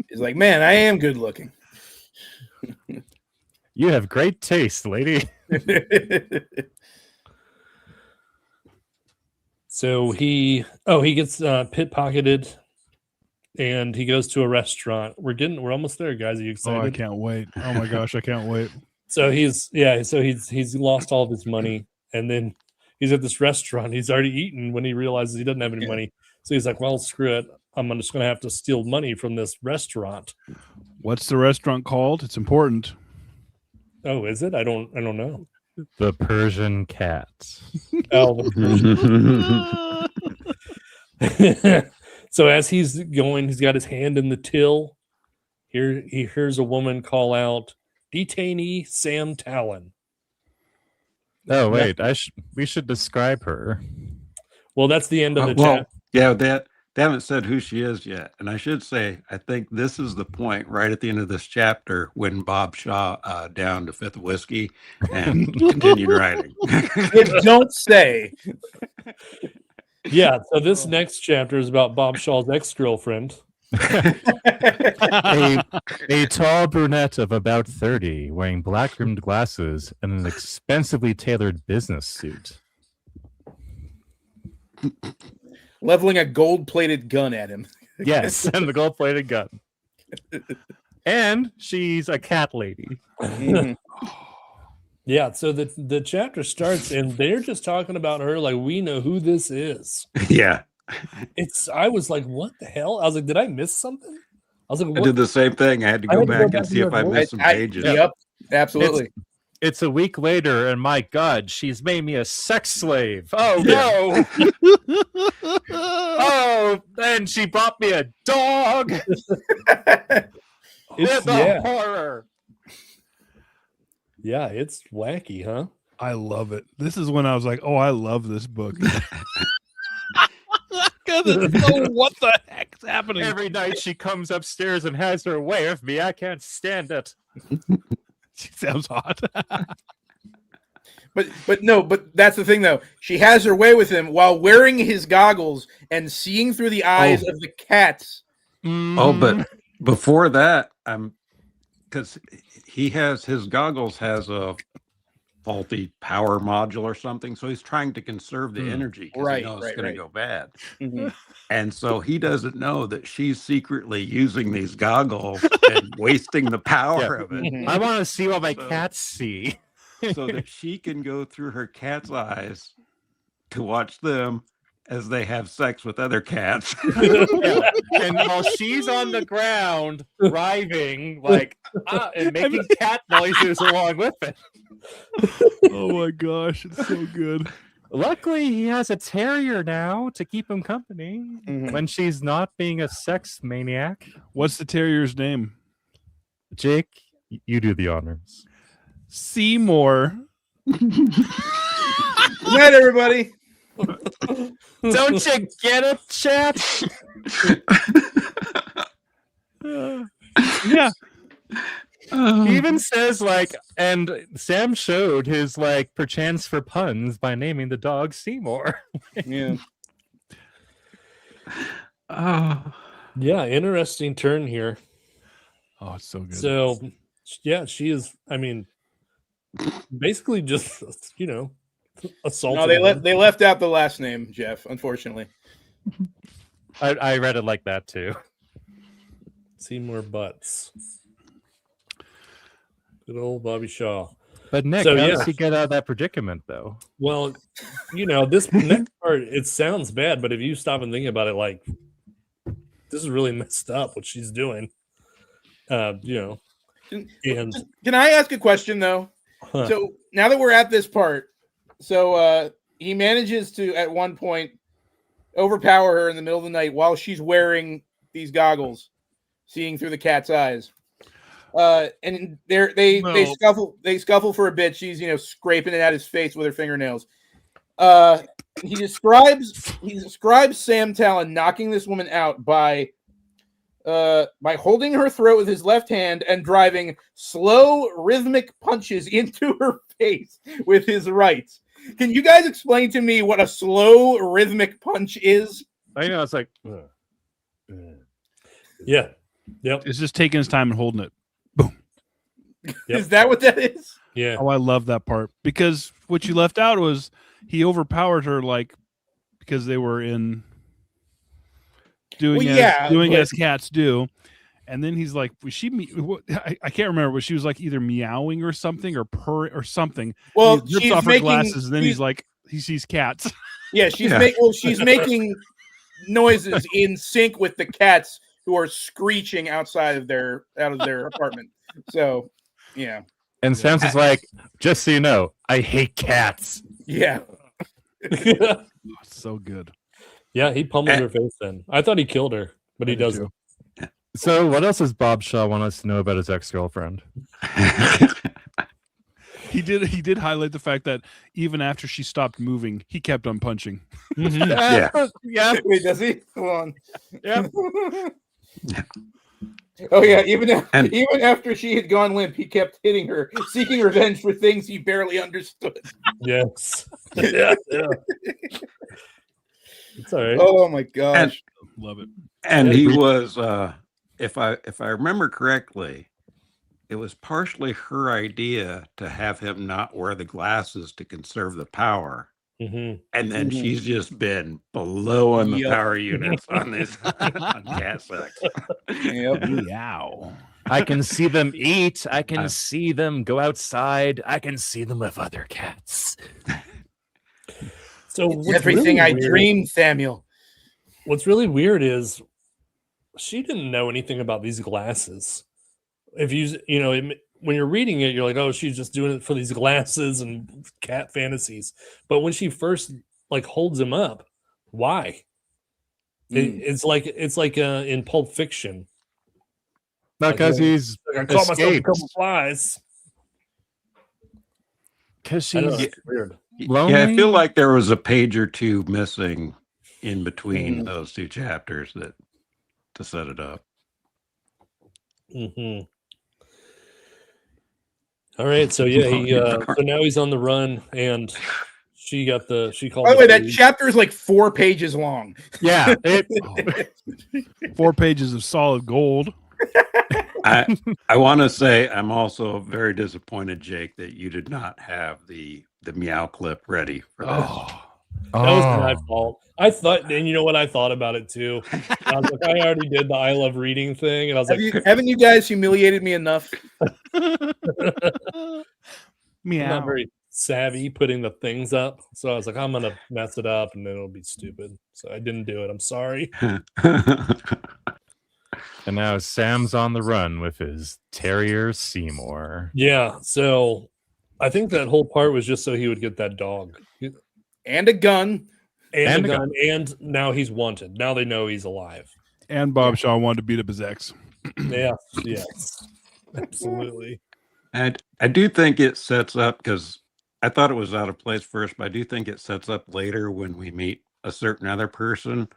He's like, man, I am good looking. You have great taste, lady. So he gets pickpocketed, and he goes to a restaurant. We're almost there, guys. Are you excited? Oh, I can't wait. Oh my gosh, I can't wait. So he's lost all of his money, and then he's at this restaurant. He's already eaten when he realizes he doesn't have any money. So he's like, well, screw it. I'm just going to have to steal money from this restaurant. What's the restaurant called? It's important. Oh, is it? I don't know. The Persian Cats. Oh. So as he's going, he's got his hand in the till. Here he hears a woman call out, "Detainee Sam Talon." Oh wait, we should describe her. Well, that's the end of the chat. Yeah, they haven't said who she is yet. And I should say, I think this is the point right at the end of this chapter when Bob Shaw downed a fifth of whiskey and continued writing. Don't say. Yeah, so this next chapter is about Bob Shaw's ex-girlfriend. A tall brunette of about 30, wearing black-rimmed glasses and an expensively tailored business suit. Leveling a gold-plated gun at him. Yes, and the gold-plated gun. And she's a cat lady. Yeah, so the chapter starts, and they're just talking about her like we know who this is. Yeah. I was like, what the hell? I was like, did I miss something? I was like, I did the same thing. I had to go back and see if I missed some pages. Yep, absolutely. It's a week later, and my God, she's made me a sex slave. Oh no! and she brought me a dog. It's The horror. Yeah, it's wacky, huh? I love it. This is when I was like, oh, I love this book. What the heck's happening? Every night she comes upstairs and has her way with me. I can't stand it. She sounds hot. But that's the thing though. She has her way with him while wearing his goggles and seeing through the eyes of the cats. Oh, but before that, because his goggles has a faulty power module or something, so he's trying to conserve the energy because he knows it's going to go bad. Mm-hmm. And so he doesn't know that she's secretly using these goggles and wasting the power of it. I want to see what my cats see. So that she can go through her cat's eyes to watch them as they have sex with other cats. Yeah. And while she's on the ground writhing, like, and making cat noises along with it. Oh my gosh, it's so good. Luckily, he has a terrier now to keep him company when she's not being a sex maniac. What's the terrier's name? Jake, you do the honors. Seymour. Good night, everybody. Don't you get it, chat? Yeah. He even says, like, and Sam showed his, like, perchance for puns by naming the dog Seymour. Yeah. Yeah, interesting turn here. Oh, it's so good. So, yeah, she is, I mean, basically just, assaulted. No, they left out the last name, Jeff, unfortunately. I read it like that, too. Seymour Butts. Good old Bobby Shaw. But Nick, how does he get out of that predicament, though? Well, this next part, it sounds bad, but if you stop and think about it, like, this is really messed up what she's doing. And Can I ask a question though? So now that we're at this part, so he manages to at one point overpower her in the middle of the night while she's wearing these goggles, seeing through the cat's eyes. And they scuffle for a bit. She's scraping it at his face with her fingernails. He describes Sam Talon knocking this woman out by holding her throat with his left hand and driving slow rhythmic punches into her face with his right. Can you guys explain to me what a slow rhythmic punch is? I know, it's like, yeah, yep. It's just taking his time and holding it. Boom. Yep. Is that what that is? Yeah. Oh, I love that part because what you left out was he overpowered her, like, because they were in doing as cats do, and then he's like, was she? I can't remember, but she was like either meowing or something or purr or something. Well, he rips off her glasses, and then he's like, he sees cats. Yeah, she's making noises in sync with the cats who are screeching out of their apartment. So, yeah. And Sam's is like, just so you know, I hate cats. Yeah. Oh, so good. Yeah, he pummeled her face then. I thought he killed her, but he doesn't. So what else does Bob Shaw want us to know about his ex-girlfriend? He did highlight the fact that even after she stopped moving, he kept on punching. Yeah. Yeah. Wait, does he? Hold on. Yeah. Oh yeah, even after she had gone limp, he kept hitting her, seeking revenge for things he barely understood. Yes. Yeah. It's all right. Oh my gosh. Love it. And he was, if I remember correctly, it was partially her idea to have him not wear the glasses to conserve the power. Mm-hmm. And then she's just been blowing the power units on this on cat sex. Yep. Meow. I can see them eat. I can see them go outside. I can see them with other cats. So It's everything really I weird, dreamed, Samuel. What's really weird is she didn't know anything about these glasses. If when you're reading it, you're like, oh, she's just doing it for these glasses and cat fantasies. But when she first holds him up, why? It's like in Pulp Fiction. Because he's Like, I caught myself a escaped. couple flies. Because I know, she's it's weird. lonely. Yeah, I feel like there was a page or two missing in between Mhm. those two chapters that to set it up. Mm-hmm. All right, so yeah, so now he's on the run, and she called. By the way, that police. chapter is like 4 pages long. Yeah, it, 4 pages of solid gold. I want to say I'm also very disappointed, Jake, that you did not have the meow clip ready for this. That was my fault. I thought, and you know what? I thought about it too. I was like, I already did the I love reading thing, and I was like, Haven't you guys humiliated me enough? I'm Meow. not very savvy putting the things up, so I was like, I'm gonna mess it up, and then it'll be stupid. So I didn't do it. I'm sorry. and now Sam's on the run with his terrier Seymour. Yeah. So I think that whole part was just so he would get that dog And a gun. and a gun, and now he's wanted. Now they know he's alive. And Bob Shaw wanted to beat up his ex. Yeah. Yes. Absolutely. And I do think it sets up, because I thought it was out of place first, but I do think it sets up later when we meet a certain other person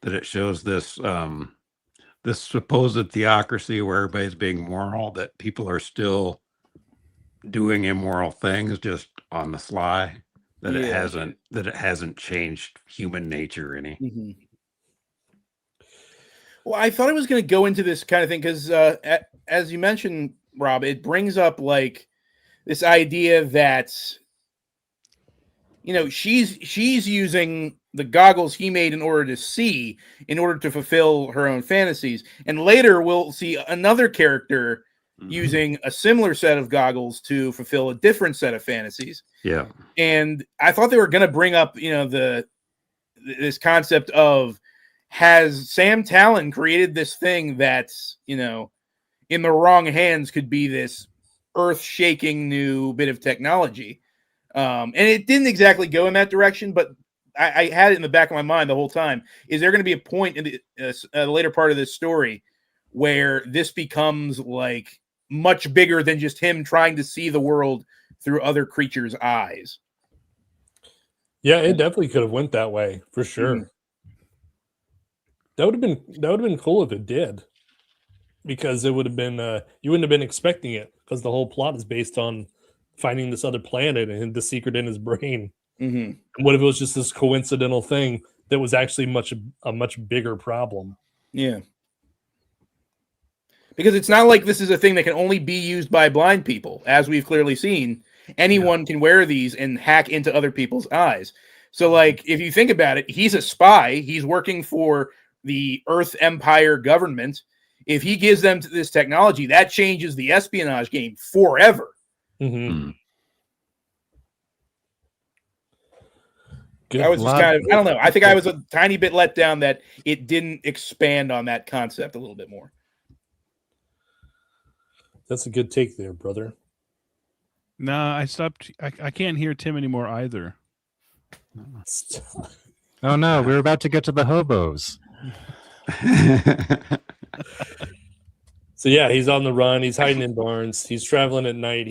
that it shows this this supposed theocracy where everybody's being moral, that people are still doing immoral things just on the sly, that it hasn't changed human nature any. Mm-hmm. Well, I thought it was going to go into this kind of thing because, as you mentioned, Rob, it brings up like this idea that, you know, she's using the goggles he made in order to see, in order to fulfill her own fantasies, and later we'll see another character using a similar set of goggles to fulfill a different set of fantasies. Yeah, and I thought they were going to bring up, you know, this concept of, has Sam Talon created this thing that's, you know, in the wrong hands could be this earth-shaking new bit of technology. And it didn't exactly go in that direction, but I had it in the back of my mind the whole time. Is there going to be a point in the later part of this story where this becomes like much bigger than just him trying to see the world through other creatures' eyes? Yeah, it definitely could have went that way for sure. Mhm. That would have been cool if it did, because it would have been you wouldn't have been expecting it, because the whole plot is based on finding this other planet and the secret in his brain. Mm-hmm. And what if it was just this coincidental thing that was actually a much bigger problem? Yeah. Because it's not like this is a thing that can only be used by blind people. As we've clearly seen, anyone can wear these and hack into other people's eyes. So, like, if you think about it, he's a spy. He's working for the Earth Empire government. If he gives them this technology, that changes the espionage game forever. Mm-hmm. I was just kind of, I don't know. I think I was a tiny bit let down that it didn't expand on that concept a little bit more. That's a good take there, brother. No, I stopped. I can't hear Tim anymore either. Oh no, we're about to get to the hobos. So yeah, he's on the run. He's hiding in barns. He's traveling at night.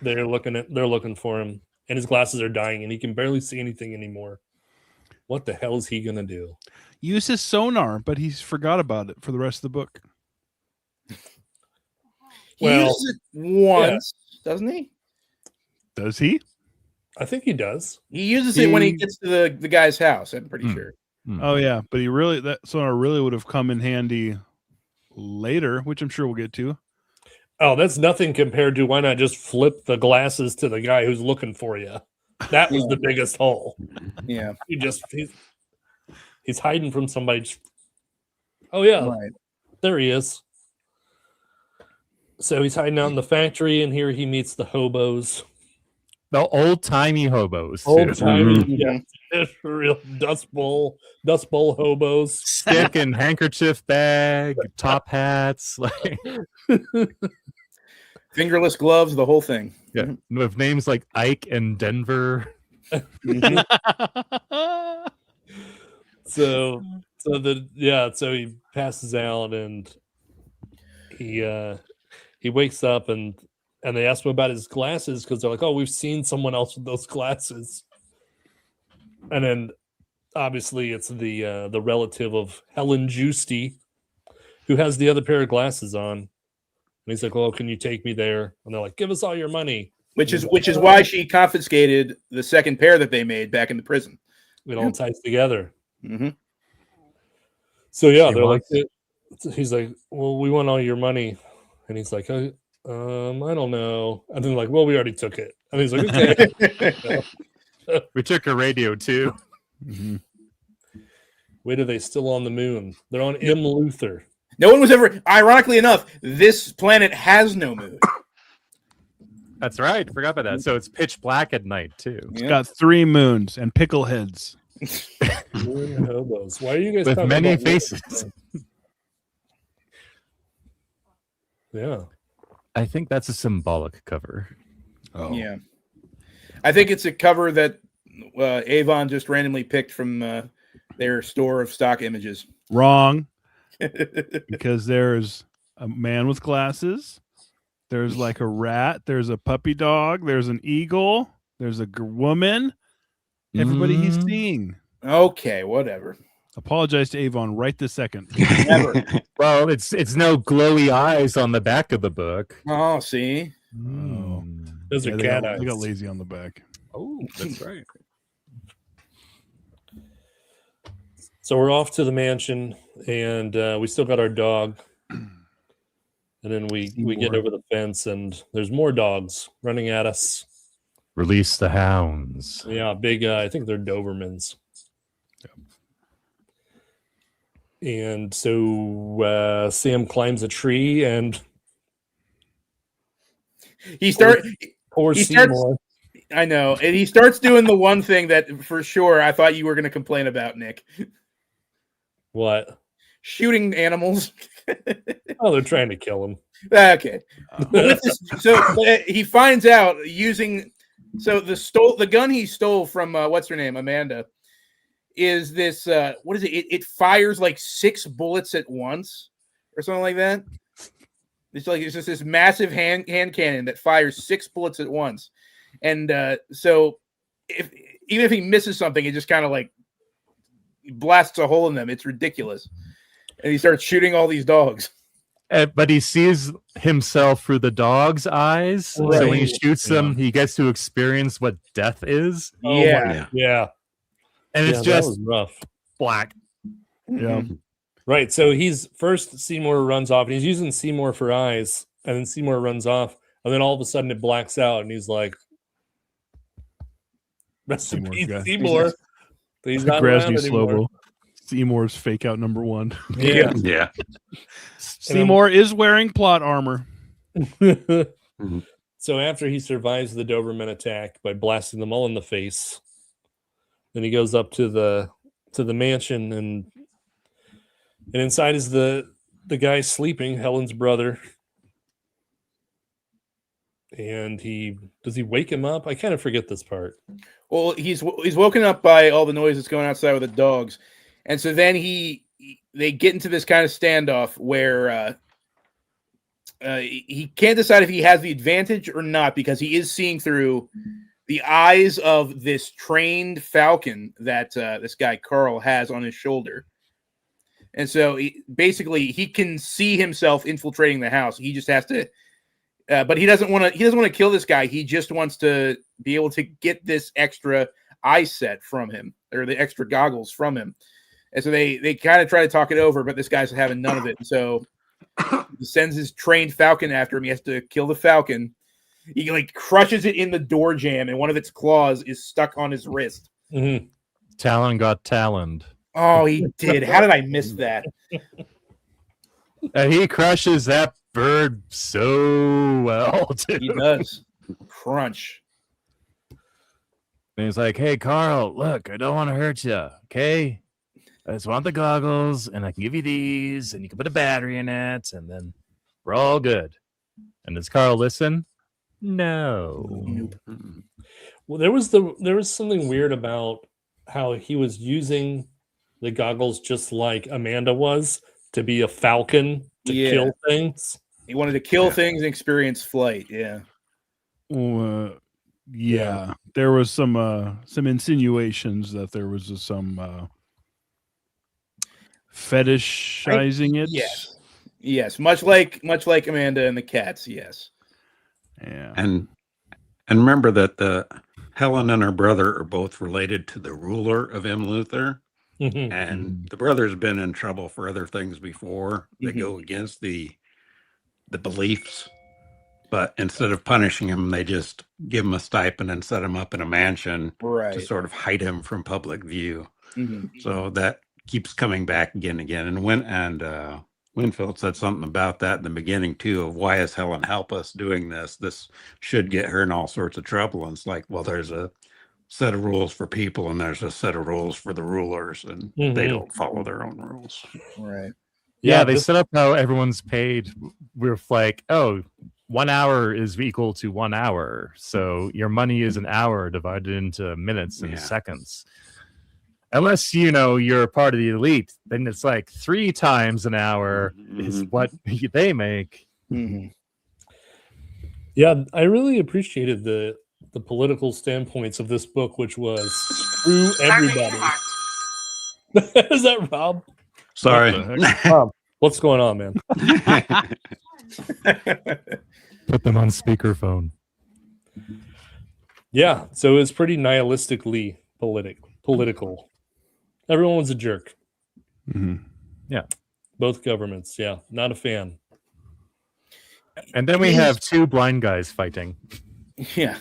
They're looking for him, and his glasses are dying, and he can barely see anything anymore. What the hell is he gonna do? Use his sonar, but he's forgot about it for the rest of the book. He uses it once, doesn't he? Does he? I think he does. He uses it when he gets to the guy's house, I'm pretty sure. Oh yeah, but that sonar really would have come in handy later, which I'm sure we'll get to. Oh, that's nothing compared to why not just flip the glasses to the guy who's looking for you? That was the biggest hole. Yeah. He's hiding from somebody. Oh yeah, Right. there he is. So he's hiding out in the factory, and here he meets the hobos. The old-timey hobos. too. Old-timey, Mhm. yeah, real Dust Bowl hobos. Stick and handkerchief bag, top hats, like Fingerless gloves, the whole thing. yeah, with names like Ike and Denver. Mhm. So So he passes out and he wakes up and they ask him about his glasses because they're like, oh, we've seen someone else with those glasses. And then obviously it's the relative of Helen Giusti who has the other pair of glasses on. And he's like, well, can you take me there? And they're like, give us all your money. Which is why she confiscated the second pair that they made back in the prison. It all ties together. Mm-hmm. So yeah, She they're like, wants- he's like, well, we want all your money. And he's like, I don't know. And then like, well, we already took it. And he's like, okay. We took a radio too. Mhm. Wait, are they still on the moon? They're on M. Luther. No one was ever. Ironically enough, this planet has no moon. That's right. Forgot about that. So it's pitch black at night too. It's got 3 moons and pickle heads. Moon hobos. Why are you guys With talking many about faces. Yeah. I think that's a symbolic cover. Oh, Yeah, I think it's a cover that Avon just randomly picked from their store of stock images. wrong. Because there's a man with glasses. There's like a rat. There's a puppy dog. There's an eagle. There's a woman. Everybody he's seeing. Okay, whatever. Apologize to Avon right this second. Never. Well, it's no glowy eyes on the back of the book. Oh, see. Oh. Those Yeah, are they cat got eyes. lazy on the back. Oh, that's right. So we're off to the mansion, and we still got our dog. And then we get over the fence, and there's more dogs running at us. Release the hounds. Yeah, big. I think they're Dobermans. And so Sam climbs a tree and He starts. poor He starts- Seymour. I know, and he starts doing the one thing that for sure I thought you were going to complain about, Nick. What? Shooting animals. Oh, they're trying to kill him. Okay. But with this, he finds out using the gun he stole from what's her name, Amanda, is this what is it? It fires like 6 bullets at once or something like that. It's just this massive hand cannon that fires 6 bullets at once. And so even if he misses something, it just kind of like blasts a hole in them. It's ridiculous. And he starts shooting all these dogs. But he sees himself through the dog's eyes. So when he Right. shoots them, he gets to experience what death is. Oh, Yeah. Yeah. And it's Yeah, that just was rough. black. Yeah. Right. So he's first Seymour runs off and he's using Seymour for eyes, and then Seymour runs off, and then all of a sudden it blacks out, and he's like, rest in Seymour's peace, got- Seymour. He's not around Grasny anymore. Slobo. Seymour's fake out number 1. Yeah. Yeah. Seymour is wearing plot armor. So after he survives the Doberman attack by blasting them all in the face, then he goes up to the mansion, and inside is the guy sleeping, Helen's brother. And does he wake him up? I kind of forget this part. Well, he's woken up by all the noise that's going outside with the dogs, and so then they get into this kind of standoff where he can't decide if he has the advantage or not because he is seeing through the eyes of this trained falcon that this guy Carl has on his shoulder, and so basically he can see himself infiltrating the house. He just has to. But he doesn't want to kill this guy. He just wants to be able to get this extra eye set from him, or the extra goggles from him. And so they kind of try to talk it over, but this guy's having none of it. And so he sends his trained falcon after him. He has to kill the falcon. He like crushes it in the door jamb, and one of its claws is stuck on his wrist. Mhm. Talon got taloned. Oh, he did. How did I miss that? And he crushes that bird so well, too. He does. Crunch. And he's like, hey, Carl, look, I don't want to hurt you, okay? I just want the goggles, and I can give you these, and you can put a battery in it, and then we're all good. And does Carl listen? No. Well, there was something weird about how he was using the goggles just like Amanda was, to be a falcon to Yeah. kill things. He wanted to kill Yeah. things and experience flight. Yeah. Yeah, there was some insinuations that there was some fetishizing it. Yes. Much like Amanda and the cats. Yes. Yeah. And remember that the Helen and her brother are both related to the ruler of M. Luther, Mhm. and the brother's been in trouble for other things before that Mhm. go against the beliefs. But instead of punishing him, they just give him a stipend and set him up in a mansion Right. to sort of hide him from public view. Mhm. So that keeps coming back again and again. And Winfield said something about that in the beginning too, of why is Helen help us doing this? This should get her in all sorts of trouble. And it's like, well, there's a set of rules for people and there's a set of rules for the rulers, and they Mhm. don't follow their own rules. Right. Yeah, they this- set up how everyone's paid with like, oh, 1 hour is equal to 1 hour. So your money is an hour divided into minutes and Yeah. seconds. Unless, you know, you're a part of the elite, then it's like 3 times an hour is Mhm. what they make. Mhm. Yeah, I really appreciated the political standpoints of this book, which was screw everybody. Is that Rob? Sorry. Rob, what's going on, man? Put them on speakerphone. Yeah, so it's pretty nihilistically political. Everyone was a jerk. Mhm. Both governments. Yeah, not a fan. And then we have 2 blind guys fighting Yeah.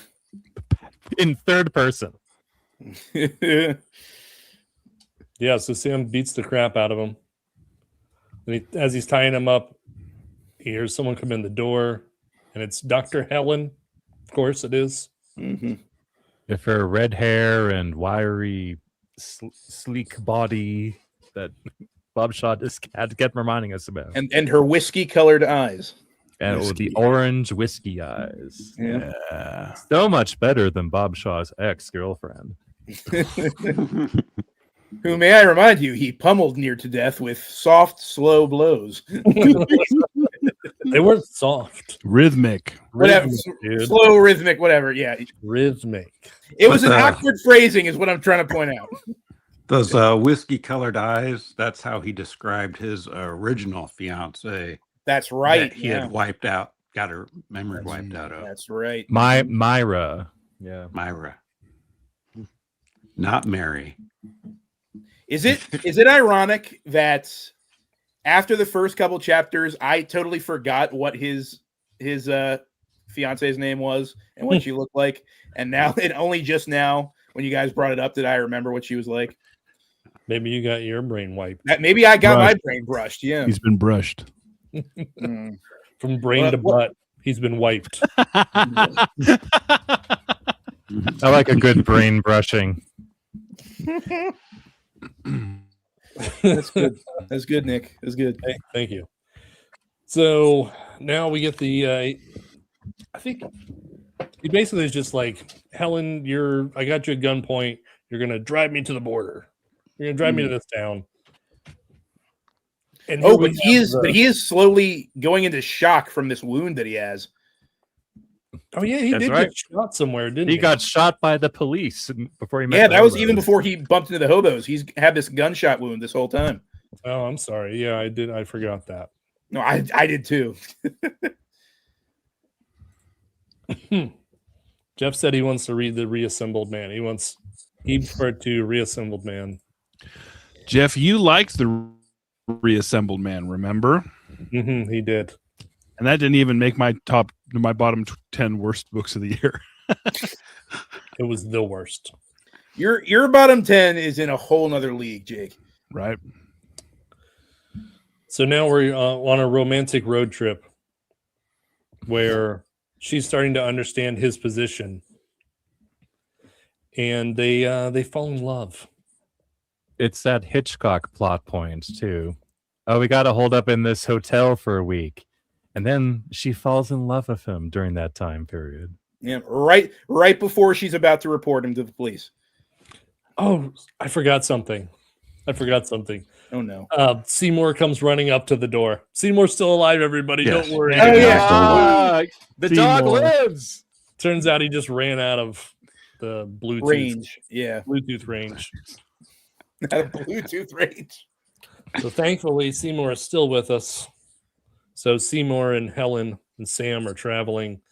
in third person. Yeah, so Sam beats the crap out of him. And as he's tying him up, he hears someone come in the door, and it's Dr. Helen. Of course it is. Mhm. With her red hair and wiry, sleek body that Bob Shaw just kept reminding us about. And her whiskey colored eyes. And with the whiskey. orange whiskey eyes. Yeah. So much better than Bob Shaw's ex-girlfriend. Who, may I remind you, he pummeled near to death with soft, slow blows. They weren't soft. Rhythmic. Whatever. Dude. Slow, rhythmic, whatever. Yeah. Rhythmic. It was an But, awkward phrasing, is what I'm trying to point out. Those whiskey colored eyes, that's how he described his original fiance. That's right. He had wiped out, got her memory wiped out of. That's right. Myra. Yeah. Myra. Not Mary. Is it ironic that after the first couple chapters, I totally forgot what his fiance's name was and what she looked like, and now only just now when you guys brought it up did I remember what she was like. Maybe you got your brain wiped. Maybe I got my Brushed. brain brushed. Yeah. He's been brushed. Mm. From brain What- to what- butt, he's been wiped. I like a good brain brushing. That's good. That's good, Nick. That's good. Thank you. So now we get the. I think he basically is just like, Helen, I got you at gunpoint. You're gonna drive me to the border. You're gonna drive me to this town. And here Oh, we but he have is he is slowly going into shock from this wound that he has. Oh yeah, he That's did right. get shot somewhere, didn't he? He got shot by the police before he met Yeah, the that was hobos. even before he bumped into the hobos. He's had this gunshot wound this whole time. Oh, I'm sorry. Yeah, I did. I forgot that. No, I did too. Jeff said he wants to read the Reassembled Man. He preferred to Reassembled Man. Jeff, you liked the Reassembled Man, remember? He did. And that didn't even make my bottom 10 worst books of the year. It was the worst. Your bottom 10 is in a whole nother league, Jake. Right? So now we're on a romantic road trip where she's starting to understand his position, and they fall in love. It's that Hitchcock plot point too. Oh, we got to hold up in this hotel for a week, and then she falls in love with him during that time period. Yeah, right before she's about to report him to the police. Oh, I forgot something. I forgot something. Oh no. Seymour comes running up to the door. Seymour's still alive, everybody. Yes. Don't worry. Oh, yeah. The dog Seymour. lives. Turns out he just ran out of the Bluetooth Range. Yeah. Bluetooth range. Bluetooth range. So thankfully, Seymour is still with us. So Seymour and Helen and Sam are traveling,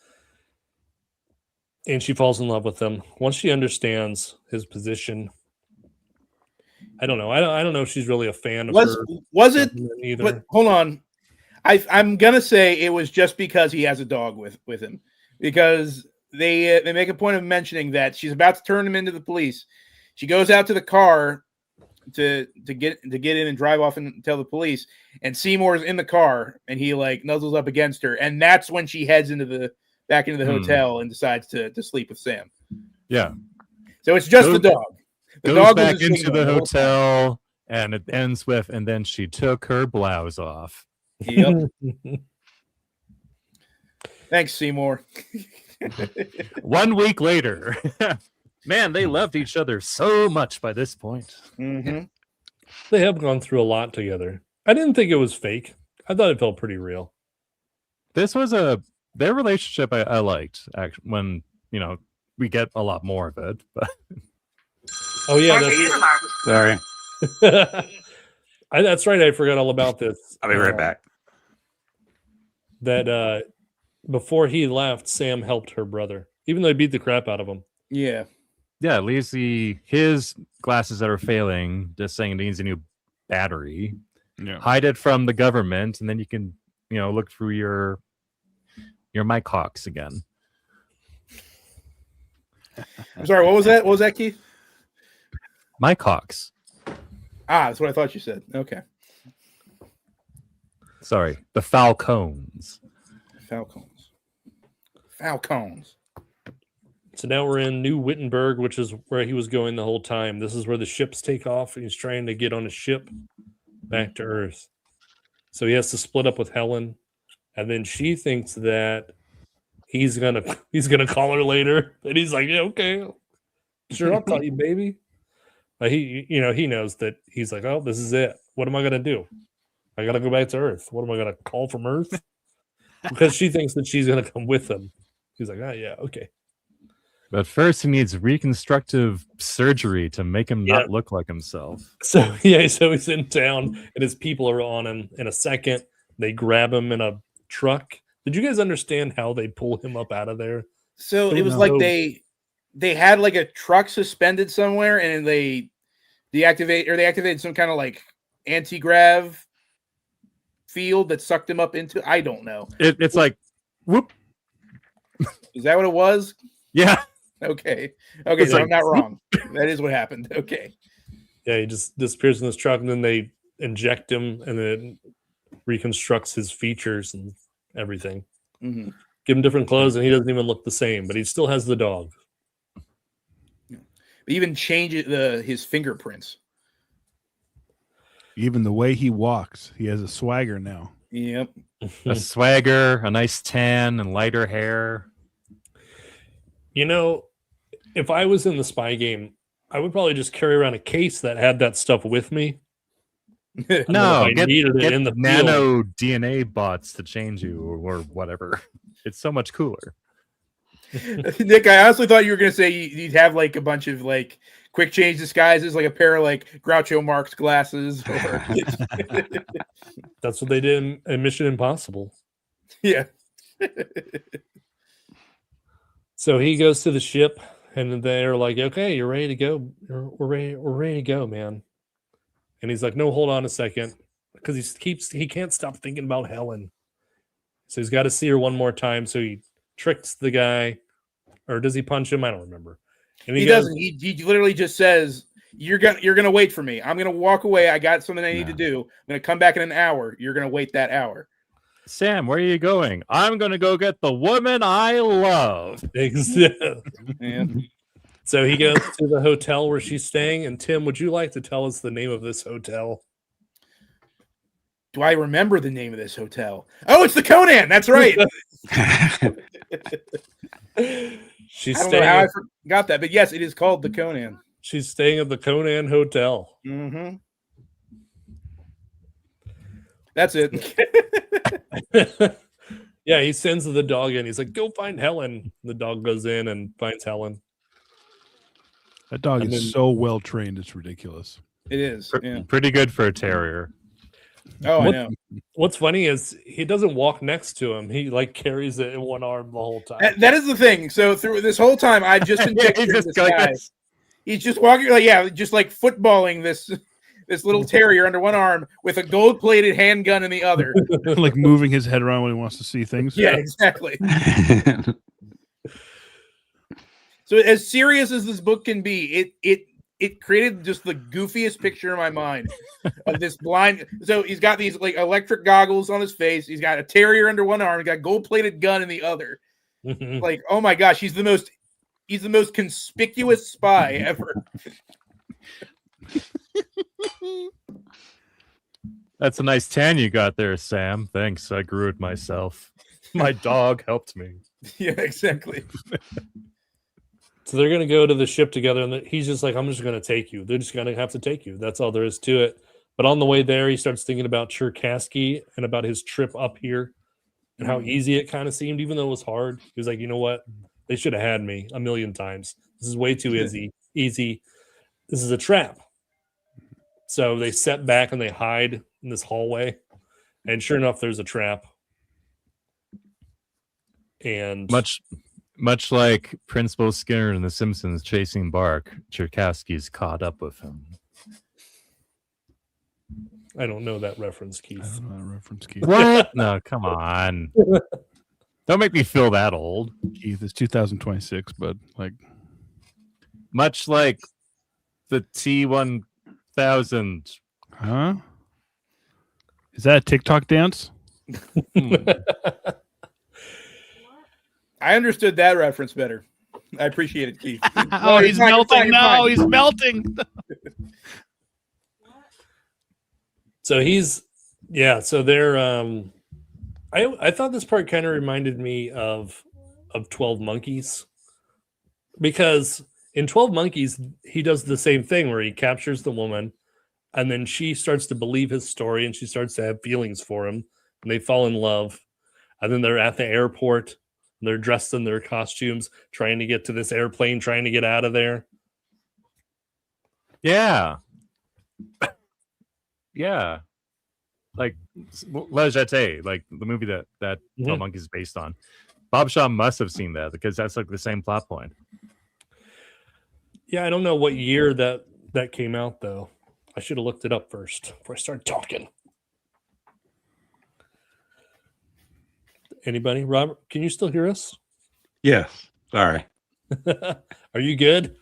and she falls in love with him. Once she understands his position, I don't know. I don't know if she's really a fan of her. Was it? Either. But hold on. I'm gonna say it was just because he has a dog with him, because they make a point of mentioning that she's about to turn him into the police. She goes out to the car to get in and drive off and tell the police, and Seymour's in the car and he like nuzzles up against her, and that's when she heads back into the hotel and decides to sleep with Sam. Yeah. So it's just the dog. The Goes dog was back just into sitting the there whole time. hotel, and it ends with, and then she took her blouse off. Yep. Thanks, Seymour. 1 week later. Man, they loved each other so much by this point. Mm-hmm. They have gone through a lot together. I didn't think it was fake. I thought it felt pretty real. This was their relationship I liked, actually, when, we get a lot more of it. But Oh yeah, Sorry. that's right. I forgot all about this. I'll be right back. That before he left, Sam helped her brother, even though he beat the crap out of him. Yeah. yeah, at least his glasses that are failing, just saying it needs a new battery. Yeah. Hide it from the government, and then you can, look through your Mike Hawks again. I'm sorry. What was that? What was that, Keith? Mike Hawks. That's what I thought you said. Okay. Sorry, the Falcons. Falcons. So now we're in New Wittenberg, which is where he was going the whole time. This is where the ships take off, and he's trying to get on a ship back to Earth. So he has to split up with Helen, and then she thinks that he's gonna call her later, and he's like, "Yeah, okay, sure, I'll call you, baby." But he knows that he's like, "Oh, this is it. What am I gonna do? I gotta go back to Earth. What am I gonna call from Earth?" Because she thinks that she's gonna come with him. He's like, "Oh yeah, okay." But first, he needs reconstructive surgery to make him not look like himself. So he's in town, and his people are on him. In a second, they grab him in a truck. Did you guys understand how they pull him up out of there? So it was like they had like a truck suspended somewhere, and they activated some kind of like anti-grav field that sucked him up into. I don't know. It's like, whoop. Is that what it was? Yeah. Okay, It's so like, I'm not wrong. That is what happened. Okay. Yeah, he just disappears in this truck, and then they inject him, and then it reconstructs his features and everything. Mm-hmm. Give him different clothes, and he doesn't even look the same, but he still has the dog. Even change his fingerprints. Even the way he walks, he has a swagger now. Yep. A swagger, a nice tan, and lighter hair. If I was in the spy game, I would probably just carry around a case that had that stuff with me. No, I needed it get in the nano DNA bots to change you or whatever. It's so much cooler. Nick, I honestly thought you were going to say you'd have like a bunch of like quick change disguises, like a pair of like Groucho Marx glasses. Or... That's what they did in Mission Impossible. Yeah. So he goes to the ship, and they're like, "Okay, you're ready to go. We're ready to go, man." And he's like, "No, hold on a second," because he can't stop thinking about Helen. So he's got to see her one more time. So he tricks the guy, or does he punch him? I don't remember. And he doesn't. He literally just says, "You're gonna wait for me. I'm gonna walk away. I got something I need to do. I'm gonna come back in an hour. You're gonna wait that hour." Sam, where are you going? I'm going to go get the woman I love. Yeah. So he goes to the hotel where she's staying. And Tim, would you like to tell us the name of this hotel? Do I remember the name of this hotel? Oh, it's the Conan. That's right. She's I don't staying. know how I forgot that, but yes, it is called the Conan. She's staying at the Conan Hotel. Mm-hmm. That's it. Yeah, he sends the dog in. He's like, "Go find Helen." The dog goes in and finds Helen. That dog And is then- so well trained; it's ridiculous. It is. Yeah. Pretty good for a terrier. Oh, I What- know. What's funny is he doesn't walk next to him. He like carries it in one arm the whole time. That is the thing. So through this whole time, I've just been picturing this guy. He's just walking just like footballing this little terrier under one arm with a gold-plated handgun in the other. Like moving his head around when he wants to see things. Yeah, exactly. So as serious as this book can be, it created just the goofiest picture in my mind of this blind. So he's got these like electric goggles on his face. He's got a terrier under one arm. He's got a gold-plated gun in the other. Like, oh my gosh, he's the most conspicuous spy ever. That's a nice tan you got there, Sam. Thanks. I grew it myself. My dog helped me. Yeah, exactly. So they're gonna go to the ship together, and he's just like, "I'm just gonna take you. They're just gonna have to take you. That's all there is to it." But on the way there, he starts thinking about Cherkasky and about his trip up here and how easy it kind of seemed, even though it was hard. He was like, "You know what? They should have had me a million times. This is way too easy. This is a trap." So they set back and they hide in this hallway, and sure enough, there's a trap. And Much like Principal Skinner in The Simpsons chasing Bark, Cherkasky's caught up with him. I don't know that reference, I Keith. don't know that reference, Keith. What? No, come on. Don't make me feel that old. Keith, it's 2026, but like, Much like the T1000. huh? Is that a TikTok dance? I understood that reference better. I appreciate it, Keith. Oh, he's you're fine, melting. you're No, fine. he's melting. So so they're I thought this part kind of reminded me of 12 Monkeys, because in 12 Monkeys he does the same thing where he captures the woman and then she starts to believe his story and she starts to have feelings for him and they fall in love, and then they're at the airport and they're dressed in their costumes trying to get to this airplane, trying to get out of there. Yeah. Yeah. Like La Jetée, like the movie that Mhm. 12 Monkeys is based on. Bob Shaw must have seen that because that's like the same plot point. Yeah, I don't know what year that came out though. I should have looked it up first before I started talking. Anybody? Robert, can you still hear us? Yes. Sorry. Are you good?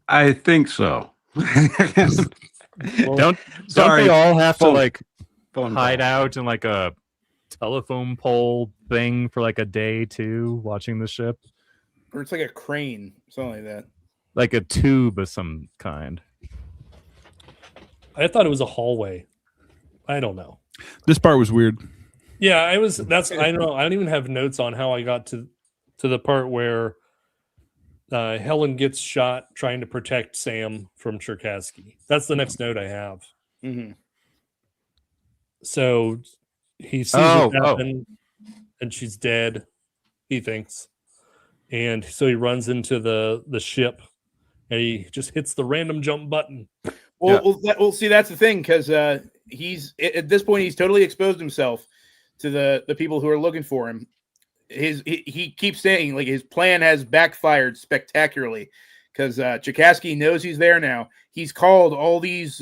I think so. Well, Don't Sorry. they all have to Phone- like phone hide call. out in like a telephone pole thing for like a day too, watching the ship? Or it's like a crane, something like that. Like a tube of some kind. I thought it was a hallway. I don't know. This part was weird. Yeah, I don't know. I don't even have notes on how I got to the part where Helen gets shot trying to protect Sam from Cherkasky. That's the next note I have. Mm-hmm. So he sees Oh, it happen, and she's dead, he thinks. And so he runs into the ship, and he just hits the random jump button. Well, see, that's the thing, because he's at this point he's totally exposed himself to the people who are looking for him. He keeps saying like his plan has backfired spectacularly because Cherkasky knows he's there now. He's called all these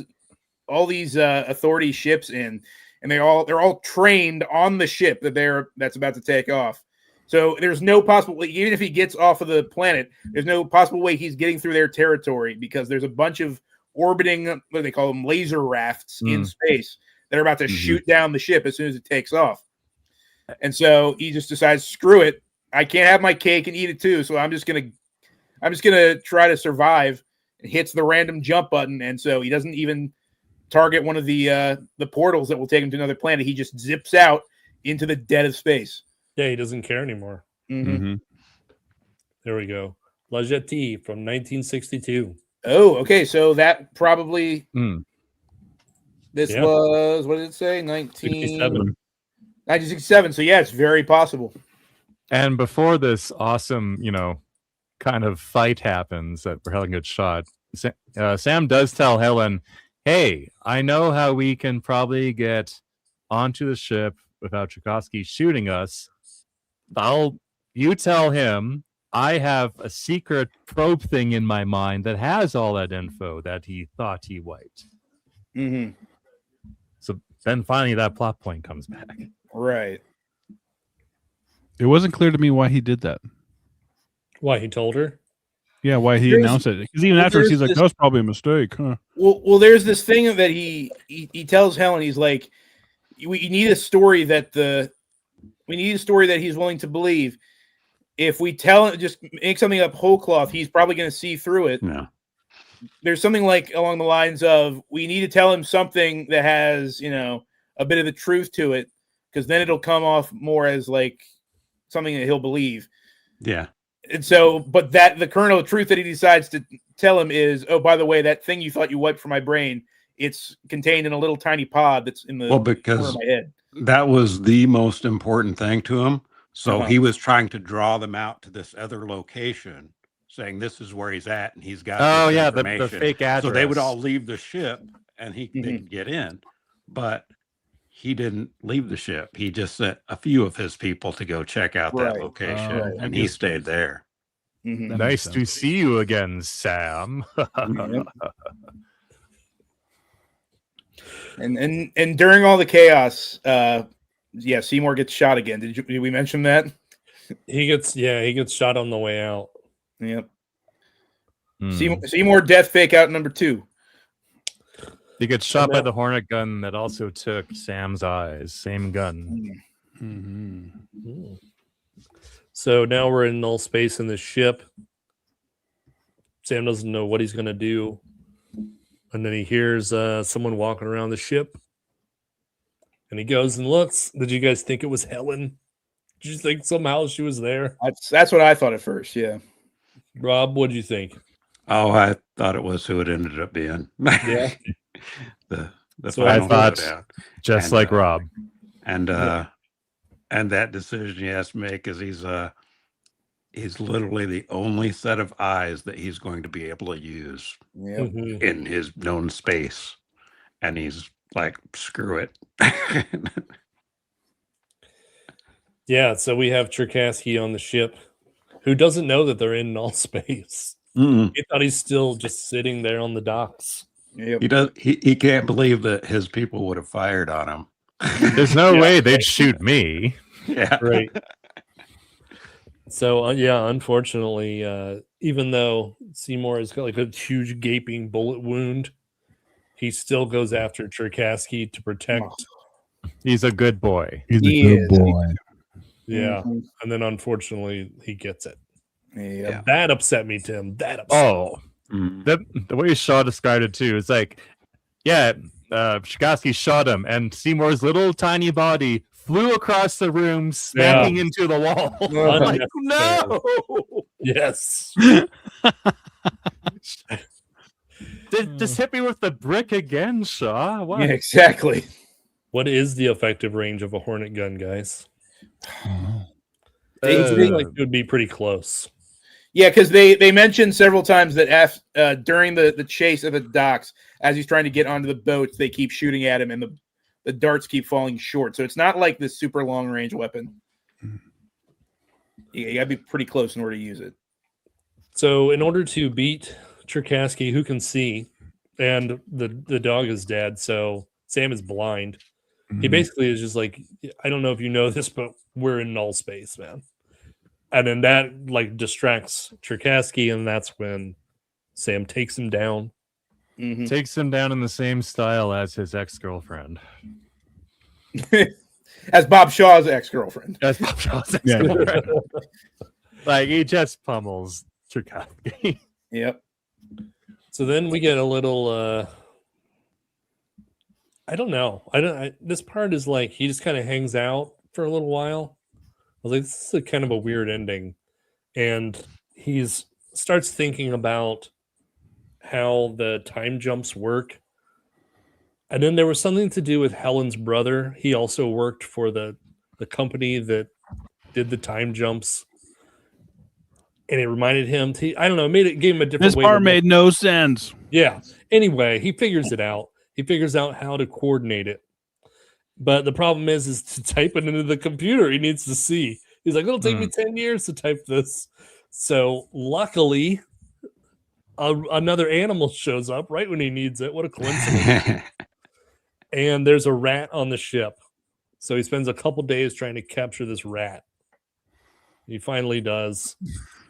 authority ships in, and they're all trained on the ship that's about to take off. So there's no possible way, even if he gets off of the planet, there's no possible way he's getting through their territory because there's a bunch of orbiting, what do they call them, laser rafts in space that are about to shoot down the ship as soon as it takes off. And so he just decides, screw it, I can't have my cake and eat it too. So I'm just gonna try to survive, and hits the random jump button. And so he doesn't even target one of the portals that will take him to another planet. He just zips out into the dead of space. Yeah, he doesn't care anymore. Mm-hmm. There we go. La Jetée from 1962. Oh, okay. So that probably This Yeah. was, what did it say? 67. 1967. So, yeah, it's very possible. And before this awesome, kind of fight happens that where Helen gets shot, Sam does tell Helen, "Hey, I know how we can probably get onto the ship without Tchaikovsky shooting us. You tell him I have a secret probe thing in my mind that has all that info that he thought he wiped." Mm-hmm. So then finally that plot point comes back. Right. It wasn't clear to me why he did that. Why he told her? Yeah, why he There's- announced it. Because even well, afterwards, there's he's like, this- that was probably a mistake, huh? Well, there's this thing that he tells Helen. He's like, we need a story that he's willing to believe. If we just make something up whole cloth, he's probably going to see through it. No. There's something like along the lines of, we need to tell him something that has, a bit of the truth to it, because then it'll come off more as like something that he'll believe. Yeah. And so, but that the kernel of truth that he decides to tell him is, oh, by the way, that thing you thought you wiped from my brain, it's contained in a little tiny pod that's in the corner Because of my head. that was the most important thing to him. So Uh-huh. he was trying to draw them out to this other location, saying this is where he's at, and he's got this the information. fake address. So they would all leave the ship, and they Mhm. could get in. But he didn't leave the ship. He just sent a few of his people to go check out that Right. location, Right. and he stayed there. Mhm. That Nice makes to sense. see you again, Sam. Yep. And during all the chaos, Seymour gets shot again. Did we mention that? He gets shot on the way out. Yep. Hmm. Seymour death fake out number 2. He gets shot And by that- the Hornet gun that also took Sam's eyes. Same gun. Mm-hmm. So now we're in null space in the ship. Sam doesn't know what he's going to do. And then he hears someone walking around the ship. And he goes and looks. Did you guys think it was Helen? Did you think somehow she was there? That's what I thought at first. Yeah. Rob, what did you think? Oh, I thought it was who it ended up being. Yeah. the So I final thought- showdown. Just And, like Rob. And that decision he has to make is he's literally the only set of eyes that he's going to be able to use Yeah. Mhm. in his known space, and he's like, screw it. Yeah, so we have Cherkasky on the ship who doesn't know that they're in null space. Mm-mm. He thought he's still just sitting there on the docks. Yep. He can't believe that his people would have fired on him. There's no Yeah. way they'd shoot me. Yeah. Right. So, unfortunately, even though Seymour has got like a huge gaping bullet wound, he still goes after Cherkasky to protect. He's a good boy. He's He a good is. boy. Yeah. Mhm. And then unfortunately, he gets it. Yeah. That upset me, Tim. That upset me. Oh, Mm. the way Shaw described it too, it's like, yeah, Tchaikovsky shot him, and Seymour's little tiny body flew across the room, smacking into the wall. I'm like, no! Yes. Just hit me with the brick again, Shaw. What? Yeah, exactly. What is the effective range of a Hornet gun, guys? They- It feels like it would be pretty close. Yeah, because they mentioned several times that during the chase at the docks, as he's trying to get onto the boats, they keep shooting at him, and the darts keep falling short. So it's not like this super long range weapon. You gotta be pretty close in order to use it. So, in order to beat Cherkasky, who can see, and the dog is dead, so Sam is blind. He basically is just like, I don't know if you know this, but we're in null space, man. And then that like distracts Cherkasky, and that's when Sam takes him down. Mhm. Takes him down in the same style as his ex-girlfriend. As Bob Shaw's ex-girlfriend. As Bob Shaw's Yeah. ex-girlfriend. Like, he just pummels Cherkasky. Yep. So then we get a little I don't know. This part is like he just kind of hangs out for a little while. I was like, this is a kind of a weird ending. And he's starts thinking about how the time jumps work. And then there was something to do with Helen's brother. He also worked for the company that did the time jumps. And it reminded him I don't know, gave him a different This way. part made no sense. Yeah. Anyway, he figures it out. He figures out how to coordinate it. But the problem is to type it into the computer. He needs to see. He's like, it'll take me 10 years to type this. So luckily, another animal shows up right when he needs it. What a coincidence. And there's a rat on the ship. So he spends a couple days trying to capture this rat. He finally does.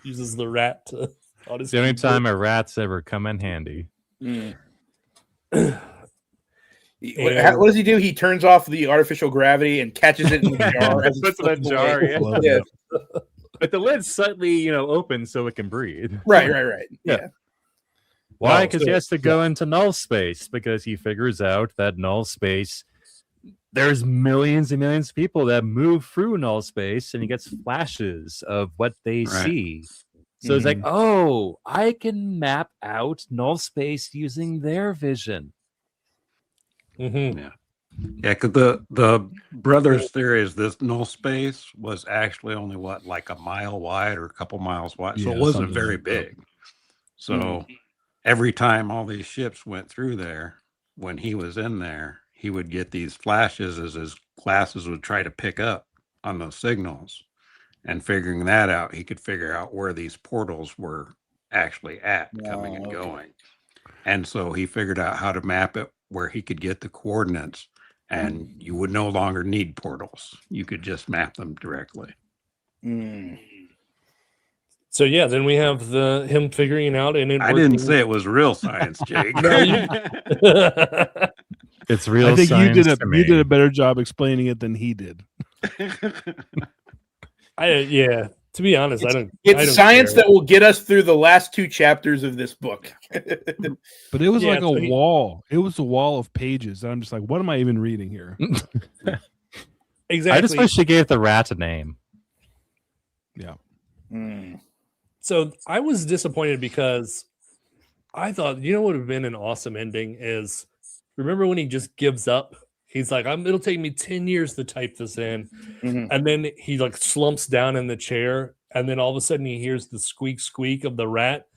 Uses the rat to... It's the only time a rat's ever come in handy. What does he do? He turns off the artificial gravity and catches it in the jar. As Puts it in a jar, yeah. yeah. But the lid's slightly, open so it can breathe. Right. Yeah. Why? Because he has to go into null space, because he figures out that null space, there's millions and millions of people that move through null space, and he gets flashes of what they see. So it's like, oh, I can map out null space using their vision. Yeah, because the brothers' theory is this null space was actually only like a mile wide or a couple miles wide, so Yeah, it wasn't something very like that. big. So every time all these ships went through there, when he was in there, he would get these flashes as his glasses would try to pick up on those signals. And figuring that out, he could figure out where these portals were actually at, coming and going. And so he figured out how to map it where he could get the coordinates, and you would no longer need portals. You could just map them directly. So yeah, then we have him figuring out, and I didn't say it was real science, Jake. It's real. I think science you to me. did a better job explaining it than he did. To be honest, I don't. It's science care. that will get us through the last 2 chapters of this book. But it was like a wall. It was a wall of pages. And I'm just like, what am I even reading here? Exactly. I just wish she gave the rat a name. Yeah. So I was disappointed because I thought, what would have been an awesome ending is, remember when he just gives up? He's like, it'll take me 10 years to type this in. And then he like slumps down in the chair. And then all of a sudden he hears the squeak of the rat.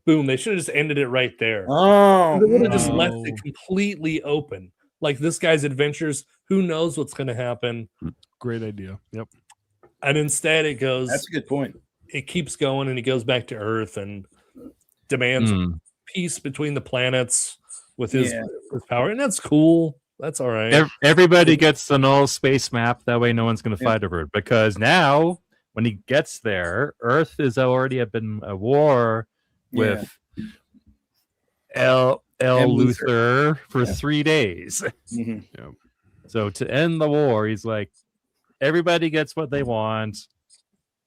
Boom. They should have just ended it right there. They would have just left it completely open. Like this guy's adventures. Who knows what's going to happen? Great idea. Yep. And instead it goes. That's a good point. It keeps going and he goes back to Earth and demands peace between the planets with his power. And that's cool. That's all right. Everybody gets the null space map. That way no one's going to fight over it. Because now, when he gets there, Earth is already been a war with Elusive for 3 days. So to end the war, he's like, everybody gets what they want.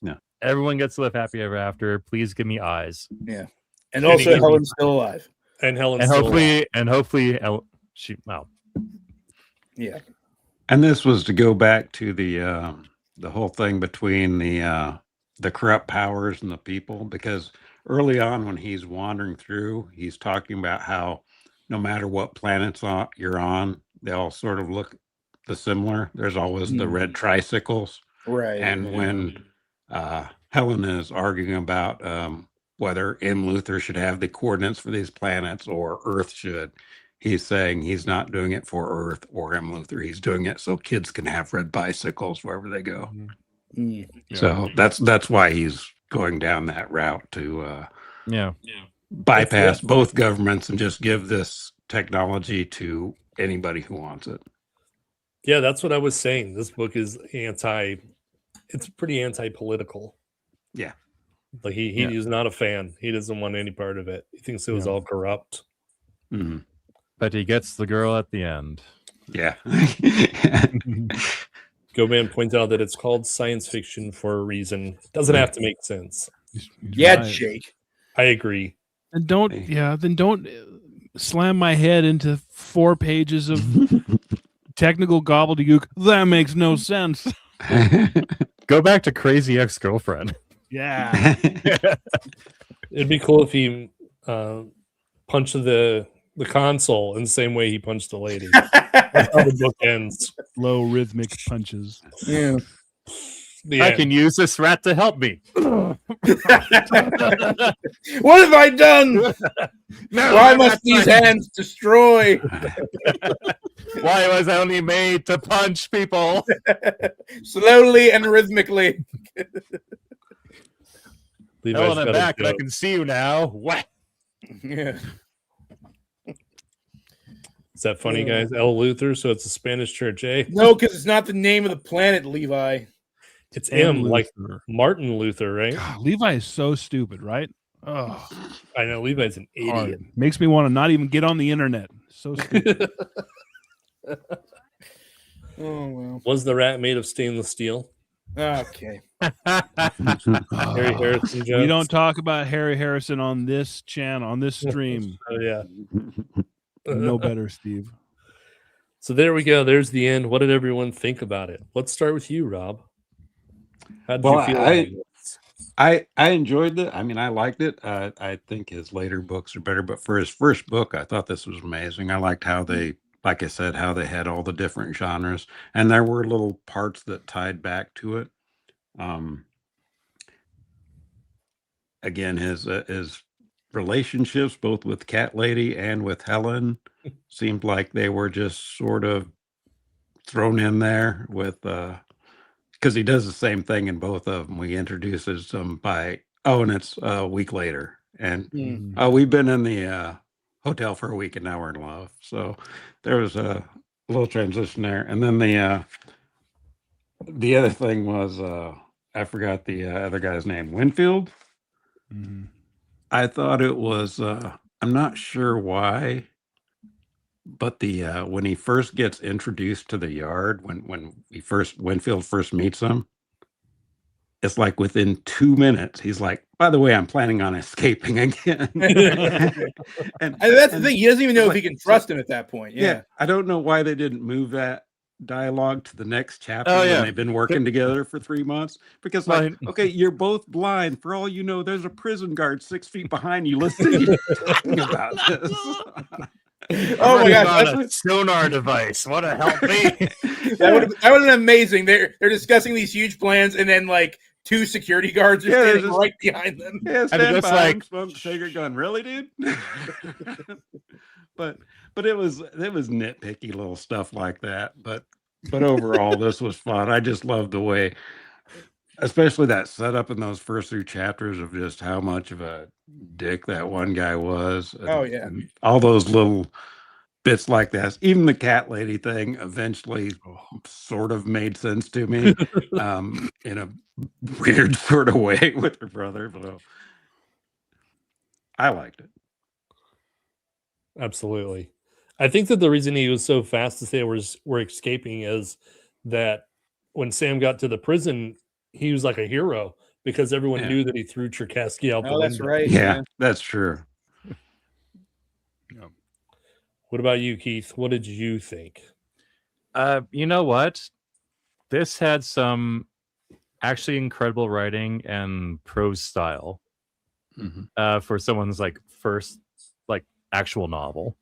Yeah. Everyone gets to live happy ever after. Please give me eyes. Yeah. And also Helen's still alive. And Helen's hopefully Yeah. And this was to go back to the whole thing between the corrupt powers and the people, because early on when he's wandering through, he's talking about how no matter what planets you're on, they all sort of look similar. There's always the red tricycles. Right. And when Helen is arguing about whether M. Luther should have the coordinates for these planets or Earth should, he's saying he's not doing it for Earth or M. Luther. He's doing it so kids can have red bicycles wherever they go. So that's why he's going down that route to bypass both governments and just give this technology to anybody who wants it. Yeah, that's what I was saying. This book is it's pretty anti-political. Yeah. Like he is not a fan. He doesn't want any part of it. He thinks it was all corrupt. Mm-hmm. But he gets the girl at the end. Yeah. Goban points out that it's called science fiction for a reason. It doesn't have to make sense. Yeah, Jake. I agree. And don't slam my head into 4 pages of technical gobbledygook. That makes no sense. Go back to Crazy Ex-Girlfriend. Yeah. It'd be cool if he punched the the console in the same way he punched the lady. That's how the book ends. Low rhythmic punches. Yeah. The I end. can use this rat to help me. What have I done? No, Why I'm must not these trying- hands destroy? Why was I only made to punch people? Slowly and rhythmically. Levi's Hell, I'm got a back and I joke. can see you now. What? Yeah. Is that funny, guys? El Luther, so it's a Spanish church, eh? No, because it's not the name of the planet, Levi. It's And M, like Luther. Martin Luther, right? God, Levi is so stupid, right? Oh, I know Levi's an hard. idiot. Makes me want to not even get on the internet. So stupid. Oh, well. Was the rat made of stainless steel? Okay. Harry Harrison We jokes? don't talk about Harry Harrison on this channel, on this stream. Oh, yeah. No better, Steve. So there we go. There's the end. What did everyone think about it? Let's start with you, Rob. How did Well, you feel about this? I enjoyed it. I mean, I liked it. I think his later books are better, but for his first book, I thought this was amazing. I liked how they, like I said, how they had all the different genres, and there were little parts that tied back to it. Again, his relationships, both with Cat Lady and with Helen, seemed like they were just sort of thrown in there with because he does the same thing in both of them. We introduces them by and it's a week later, and Mm. we've been in the hotel for a week and now we're in love. So there was a little transition there, and then the other thing was I forgot the other guy's name, Winfield. Mhm. I thought it was I'm not sure why, but the when he first gets introduced to the yard, when Winfield first meets him, it's like within 2 minutes he's like, by the way, I'm planning on escaping again. and That's the thing. He doesn't even know if like, he can trust him at that point. yeah, Yeah. I don't know why they didn't move that dialogue to the next chapter Oh, when yeah. they've been working together for 3 months, because Well, like, okay, you're both blind, for all you know there's a prison guard 6 feet behind you listening to you talking about this. Oh my gosh, on that's- a sonar device. What a help me. That would have been amazing. They're discussing these huge plans, and then like 2 security guards are Yeah, standing just- right behind them. Yeah, I stand mean, that's by like- him, smoke a cigarette gun. Really, dude? but it was nitpicky little stuff like that. But overall, this was fun. I just loved the way, especially that setup in those first 2 chapters of just how much of a dick that one guy was. And, Oh, yeah. and all those little bits like that. Even the cat lady thing eventually sort of made sense to me, in a weird sort of way with her brother. But I liked it. Absolutely. I think that the reason he was so fast to say we're escaping is that when Sam got to the prison, he was like a hero because everyone Yeah. knew that he threw Cherkassky out the Oh, that's window. right. Yeah, that's true. What about you, Keith? What did you think? You know what? This had some actually incredible writing and prose style Mhm. for someone's like first like actual novel.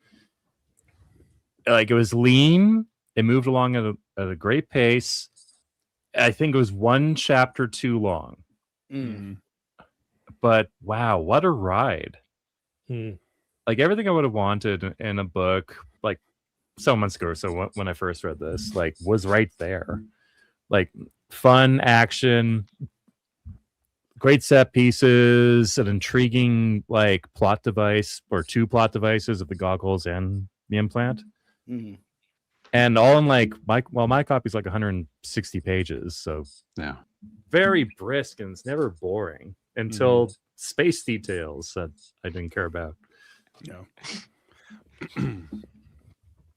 Like it was lean. It moved along at a great pace. I think it was 1 chapter too long, Mm. but wow, what a ride! Hmm. Like everything I would have wanted in a book, like some months ago or so when I first read this, like was right there. Like fun action, great set pieces, an intriguing like plot device or 2 plot devices of the goggles and the implant. Mm. And all in like my copy's like 160 pages, so Yeah. very brisk, and it's never boring until space details that I didn't care about. Yeah.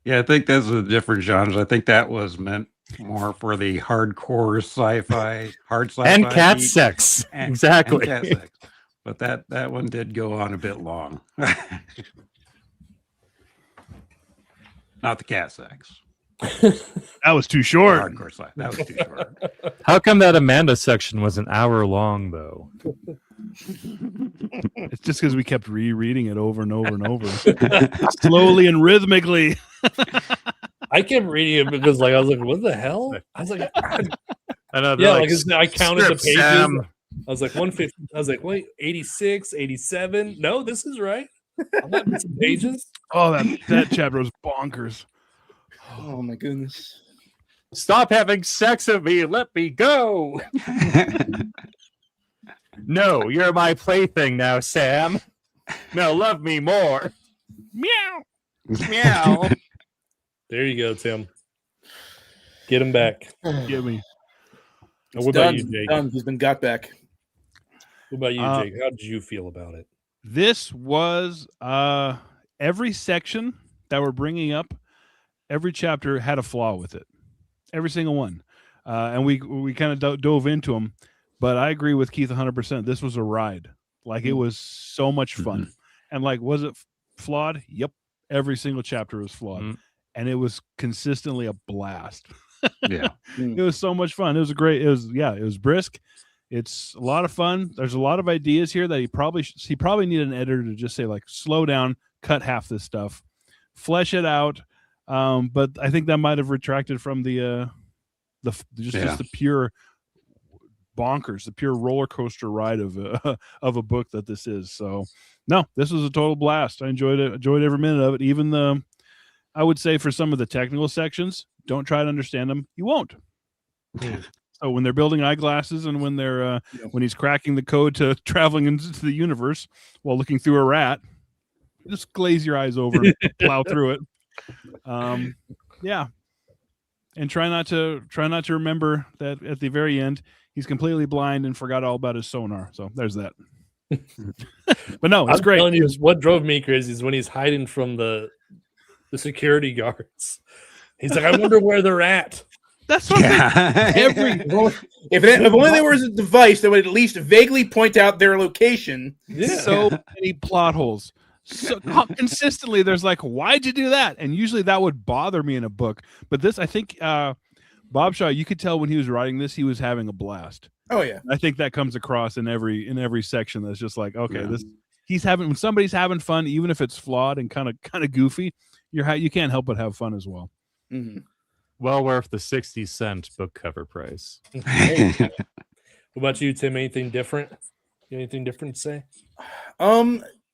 Yeah, I think those are the different genres. I think that was meant more for the hardcore sci-fi, hard sci-fi. And cat geek. sex. And- Exactly. and cat sex. But that one did go on a bit long. Not the cat sex. That was too The short. hardcore sci. That was too short. How come that Amanda section was an hour long though? It's just because we kept rereading it over and over and over, slowly and rhythmically. I kept reading it because like I was like, what the hell? I was like, I know, yeah, like, like I counted the strip, pages. Sam. I was like 150. I was like, wait, 86, 87. No, this is right. I'm not missing pages. Oh, that chapter was bonkers. Oh my goodness. Stop having sex with me. Let me go. No, you're my plaything now, Sam. Now love me more. Meow. Meow. There you go, Tim. Get him back. Give me. And what about Done. you, Jake? Done. He's been got back. What about you, Jake? How did you feel about it? This was every section that we're bringing up. Every chapter had a flaw with it. Every single one, and we kind of dove into them. But I agree with Keith 100%. This was a ride. Like, it was so much fun. And like, was it flawed? Yep. Every single chapter was flawed, and it was consistently a blast. Yeah. It was so much fun. It was it was brisk. It's a lot of fun. There's a lot of ideas here that he probably needed an editor to just say, like, slow down, cut half this stuff, flesh it out. But I think that might have retracted from just the pure bonkers, the pure roller coaster ride of a book that this is. So no, this was a total blast. I enjoyed it. Enjoyed every minute of it. Even I would say for some of the technical sections, don't try to understand them. You won't. So when they're building eyeglasses and when they're when he's cracking the code to traveling into the universe while looking through a rat, just glaze your eyes over and plow through it. Yeah. And try not to remember that at the very end he's completely blind and forgot all about his sonar. So there's that. But no, it's great. Telling you, what drove me crazy is when he's hiding from the security guards. He's like, I wonder where they're at. That's what if only there was a device that would at least vaguely point out their location. Yeah. So many plot holes. So consistently there's like, why'd you do that? And usually that would bother me in a book. But this, I think Bob Shaw, you could tell when he was writing this, he was having a blast. Oh yeah. I think that comes across in every section. That's just like, okay, when somebody's having fun, even if it's flawed and kind of goofy, you can't help but have fun as well. Mm-hmm. Well worth the 60-cent book cover price. What about you, Tim? Anything different? Anything different to say?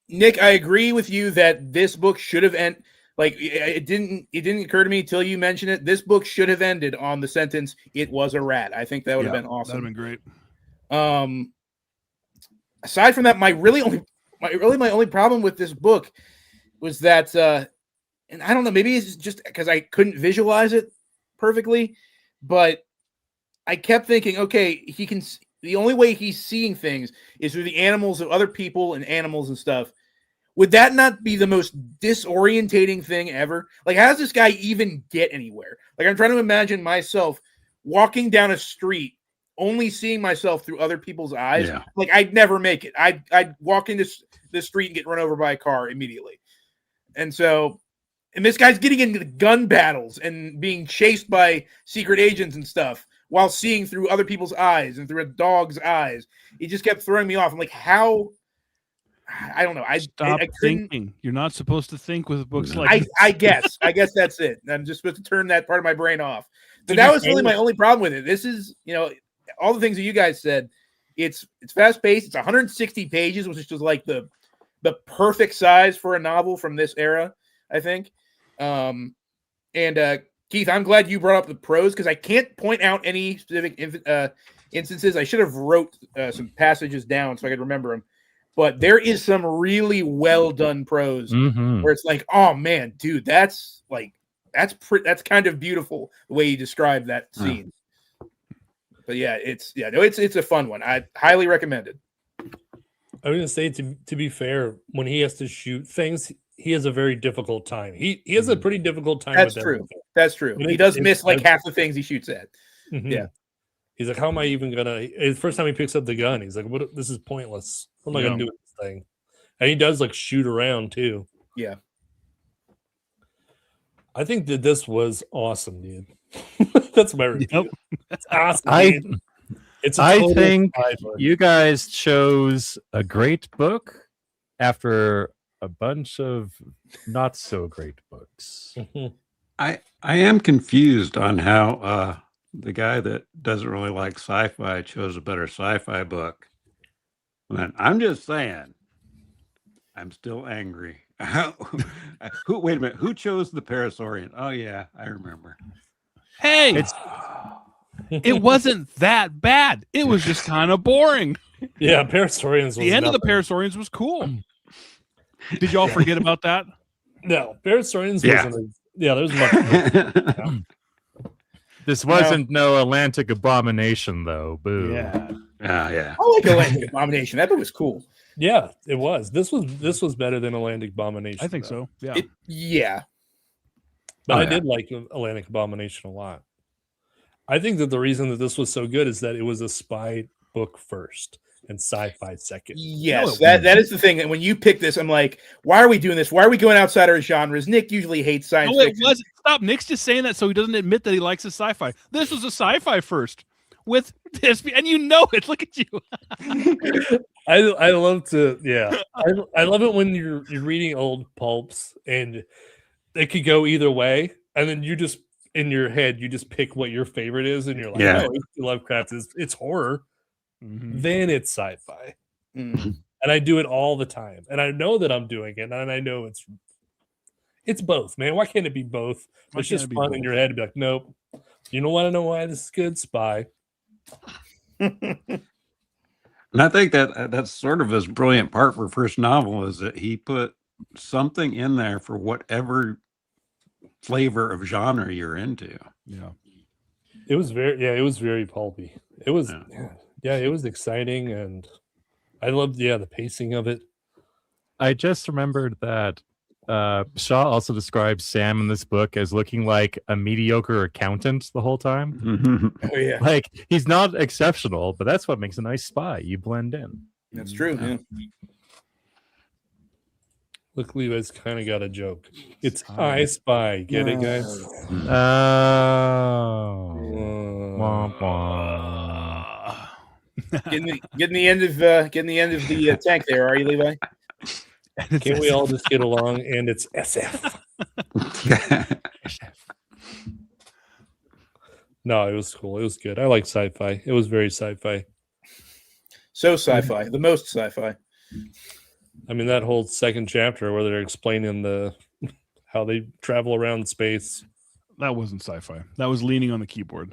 Nick, I agree with you that this book should have ended. Like, it didn't occur to me till you mentioned it. This book should have ended on the sentence, "It was a rat." I think that would have been awesome. That'd have been great. Aside from that, my only problem with this book was that, and I don't know, maybe it's just because I couldn't visualize it perfectly, but I kept thinking, okay, the only way he's seeing things is through the animals of other people and animals and stuff. Would that not be the most disorientating thing ever? Like, how does this guy even get anywhere? Like, I'm trying to imagine myself walking down a street, only seeing myself through other people's eyes. Yeah. Like, I'd never make it. I'd walk into the street and get run over by a car immediately. And this guy's getting into gun battles and being chased by secret agents and stuff while seeing through other people's eyes and through a dog's eyes. It just kept throwing me off. I'm like, how? I don't know. Stop thinking. You're not supposed to think with books like this. I guess that's it. I'm just supposed to turn that part of my brain off. But that was really my only problem with it. This is, all the things that you guys said. It's fast paced. It's 160 pages, which is just like the perfect size for a novel from this era, I think. And Keith, I'm glad you brought up the prose because I can't point out any specific instances. I should have wrote some passages down so I could remember them. But there is some really well done prose where it's like, oh man, dude, that's kind of beautiful the way you described that scene. But yeah, it's a fun one. I highly recommend it. I was gonna say, to be fair, when he has to shoot things, he has a very difficult time. He has a pretty difficult time. That's with true. everything. That's true. He does miss like half the things he shoots at. Mhm. Yeah. He's like, how am I even gonna? The first time he picks up the gun, he's like, "What? This is pointless. What am I gonna do with this thing?" And he does like shoot around too. Yeah. I think that this was awesome, dude. That's my review. Yep. That's awesome. Dude. It's a I total think spy book. you guys chose a great book after a bunch of not so great books. I am confused on how the guy that doesn't really like sci-fi chose a better sci-fi book. And I'm just saying, I'm still angry. Wait a minute, who chose the Parasaurian? Oh yeah, I remember. Hey, It's it wasn't that bad. It was just kind of boring. Yeah, Parasaurians was The end of the nothing. Parasaurians was cool. Did y'all forget about that? No, Parasaurians Yeah. wasn't. Yeah, there's much. this wasn't no Atlantic Abomination though. Boo. Yeah. Yeah. I like Atlantic Abomination. That book was cool. Yeah, it was. This was better than Atlantic Abomination. I think though. so. Yeah. Yeah. But Oh, I yeah. did like Atlantic Abomination a lot. I think that the reason that this was so good is that it was a spy book first and sci-fi second. Yes, No, it that is the thing. And when you pick this, I'm like, why are we doing this? Why are we going outside our genres? Nick usually hates science No, it fiction. wasn't. Stop. Nick's just saying that so he doesn't admit that he likes his sci-fi. This was a sci-fi first with this, and you know it. Look at you. I love to I love it when you're reading old pulps and it could go either way, and then you just in your head you just pick what your favorite is, and you're like, Yeah. oh, Lovecraft is it's horror, then it's sci-fi, Mm. and I do it all the time, and I know that I'm doing it, and I know it's both, man. Why can't it be both? Why It's can't just it be fun both? in your head to be like, nope. You don't want to know why this is good? Spy. And I think that that's sort of his brilliant part for first novel is that he put something in there for whatever flavor of genre you're into. Yeah. It was very pulpy. It was Yeah. it was exciting, and I loved the pacing of it. I just remembered that Shaw also describes Sam in this book as looking like a mediocre accountant the whole time. Oh yeah, Like he's not exceptional, but that's what makes a nice spy. You blend in. that's true. Yeah. Look, Levi's kind of got a joke. It's I Spy. Get it, guys? Oh. Womp Uh, womp. Getting the end of the tank there, are you, Levi? Can't we all just get along? And it's SF. No, it was cool. It was good. I like sci-fi. It was very sci-fi. So sci-fi, the most sci-fi. I mean, that whole second chapter where they're explaining how they travel around space. That wasn't sci-fi. That was leaning on the keyboard.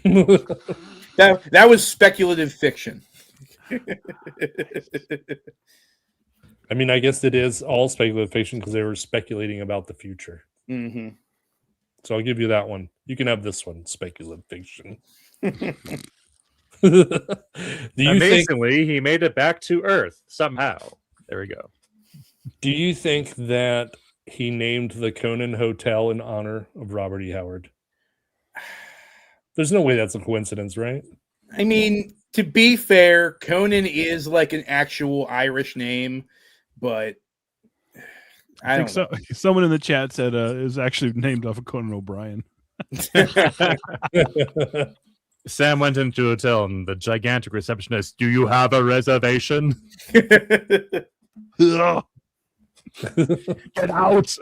That was speculative fiction. I mean, I guess it is all speculative fiction because they were speculating about the future. Mm-hmm. So I'll give you that one. You can have this one, speculative fiction. Do you think? Amazingly, he made it back to Earth somehow. There we go. Do you think that he named the Conan Hotel in honor of Robert E. Howard? There's no way that's a coincidence, right? I mean, to be fair, Conan is like an actual Irish name, but I think don't know. Someone in the chat said is actually named off of Conan O'Brien. Sam went into a hotel and the gigantic receptionist, "Do you have a reservation?" Ugh. Get out!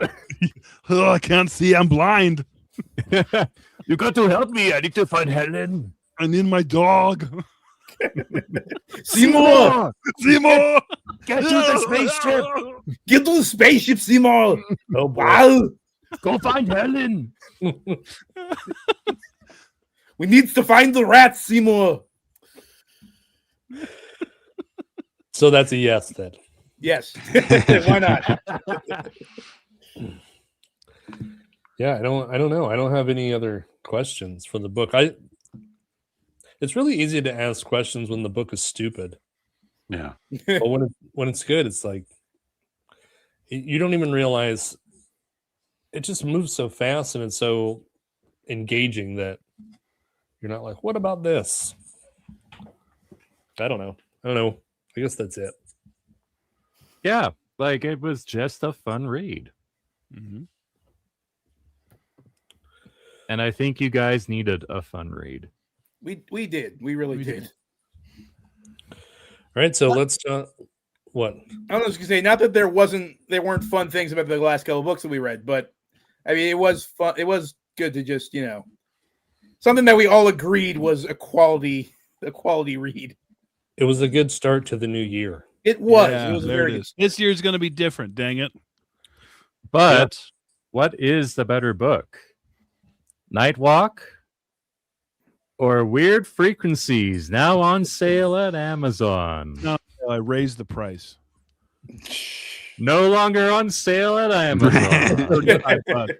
Ugh, I can't see. I'm blind. You got to help me. I need to find Helen. I need my dog. Seymour! Seymour! Get to the spaceship. Get to the spaceship, Seymour! Oh boy. Wow! Go find Helen. We need to find the rats, Seymour. So that's a yes then. Yes. Why not? Yeah, I don't know. I don't have any other questions for the book. It's really easy to ask questions when the book is stupid. Yeah. But when it's good, it's like you don't even realize it just moves so fast and it's so engaging that you're not like, what about this? I don't know. I guess that's it. Yeah, like it was just a fun read. Mm-hmm. And I think you guys needed a fun read. We did. We really We did. did. All right, so let's what? I was gonna say, not that there weren't fun things about the last couple of books that we read, but I mean, it was fun. It was good to just something that we all agreed was a quality read. It was a good start to the new year. It was. Yeah, It was a there very it good. is. This year's going to be different. Dang it! But what is the better book? Nightwalk or Weird Frequencies, now on sale at Amazon? No, I raised the price. No longer on sale at Amazon. $35.